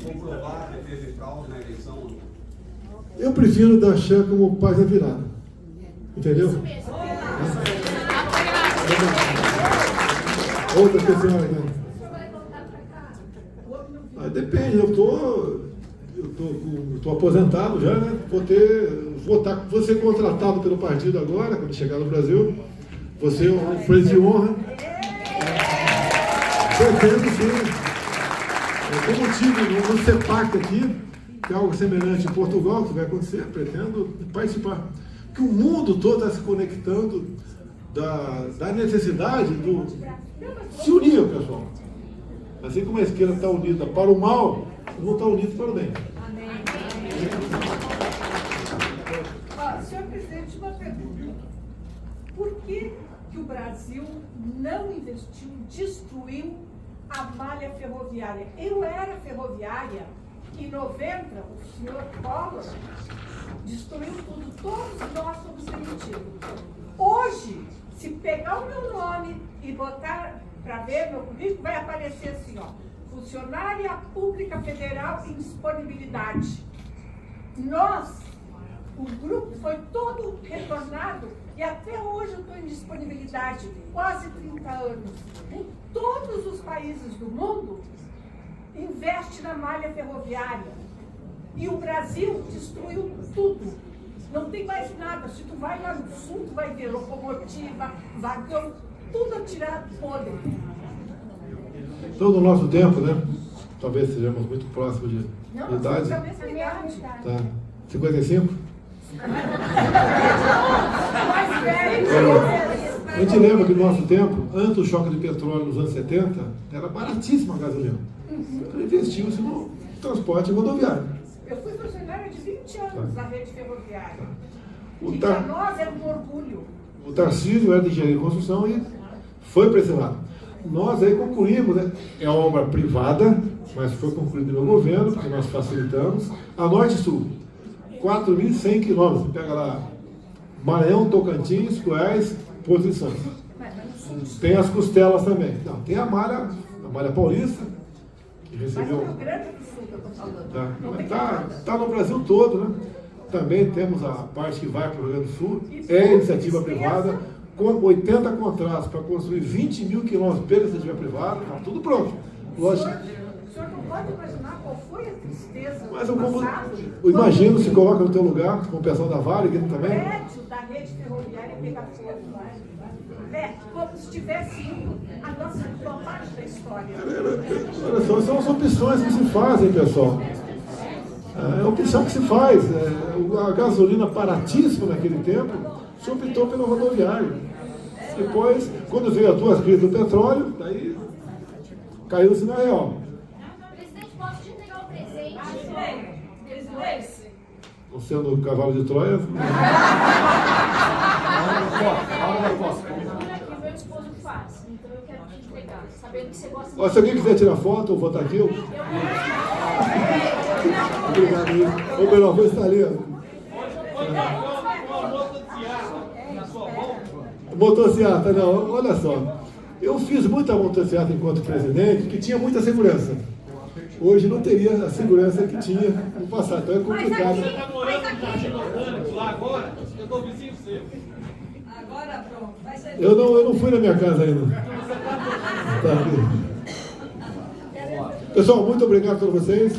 Comprovar que teve fraude na eleição. Eu prefiro dar chance como paz da virada. Entendeu? Outra questão aqui. Depende, eu tô aposentado já, né? Vou ser contratado pelo partido agora, quando chegar no Brasil. Vou ser um preso de honra. Pretendo sim. Como tive no CEPAC aqui, que é algo semelhante em Portugal, que vai acontecer, pretendo participar. Porque o mundo todo está se conectando da necessidade de se unir, pessoal. Assim como a esquerda está unida para o mal, não está unida para o bem. Senhor presidente, uma pergunta. Por que o Brasil não investiu, destruiu a malha ferroviária? Eu era ferroviária, em 90, o senhor Collor destruiu tudo, todos nós somos demitidos. Hoje, se pegar o meu nome e botar para ver meu currículo, vai aparecer assim, ó, funcionária pública federal em disponibilidade. Nós, o grupo foi todo retornado e até hoje eu estou em disponibilidade, quase 30 anos. Em todos os países do mundo, investe na malha ferroviária. E o Brasil destruiu tudo. Não tem mais nada. Se tu vai lá no sul, tu vai ver locomotiva, vagão, tudo atirado podre. Todo o nosso tempo, né? Talvez sejamos muito próximos de idade. Não, mesma idade. Tá. 55? Mais velho. A gente lembra que no nosso tempo, antes do choque de petróleo nos anos 70, era baratíssima a gasolina. Então investiu-se no transporte rodoviário. Eu fui funcionária de 20 anos na rede ferroviária. O E Tar- para nós era um orgulho. O Tarcísio era de engenharia de construção e foi para esse lado. Nós aí concluímos, né? É uma obra privada, mas foi concluída no governo, porque nós facilitamos. A Norte e Sul, 4.100 quilômetros. Você pega lá Maranhão, Tocantins, Goiás, Porto de Santos. Tem as costelas também. Não, tem a malha paulista, que Mas recebeu. o Rio Grande do Sul que eu estou falando. Não tem nada. Tá no Brasil todo, né? Também temos a parte que vai para o Rio Grande do Sul, é iniciativa privada, com 80 contratos para construir 20 mil quilômetros pela iniciativa privada, tá tudo pronto. Lógico. O senhor não pode imaginar qual foi a tristeza Mas do eu passado? imagino, se coloca no teu lugar, com o pessoal da Vale aqui O também. prédio da rede ferroviária pegar fogo. Como se tivesse ido a nossa parte da história. Olha só, são as opções que se fazem, pessoal. É a opção que se faz. A gasolina baratíssima naquele tempo, se optou pelo rodoviário. Depois, quando veio as duas crises do petróleo, daí caiu-se na real. Presidente, posso te entregar o presente? Eles dois. Não sendo o cavalo de Troia. Aqui meu esposo faz, então eu quero te entregar, sabendo que você gosta Ó, se alguém quiser tirar foto, eu vou estar aqui. Obrigado. Ou melhor, vou estar ali. Motociata, não, olha só. Eu fiz muita motociata enquanto presidente, que tinha muita segurança. Hoje não teria a segurança que tinha no passado, então é complicado. Você está morando no Jardim Botânico lá agora? Eu estou vizinho seu. Agora pronto, vai ser. Eu não fui na minha casa ainda. Tá aqui. Pessoal, muito obrigado a todos vocês.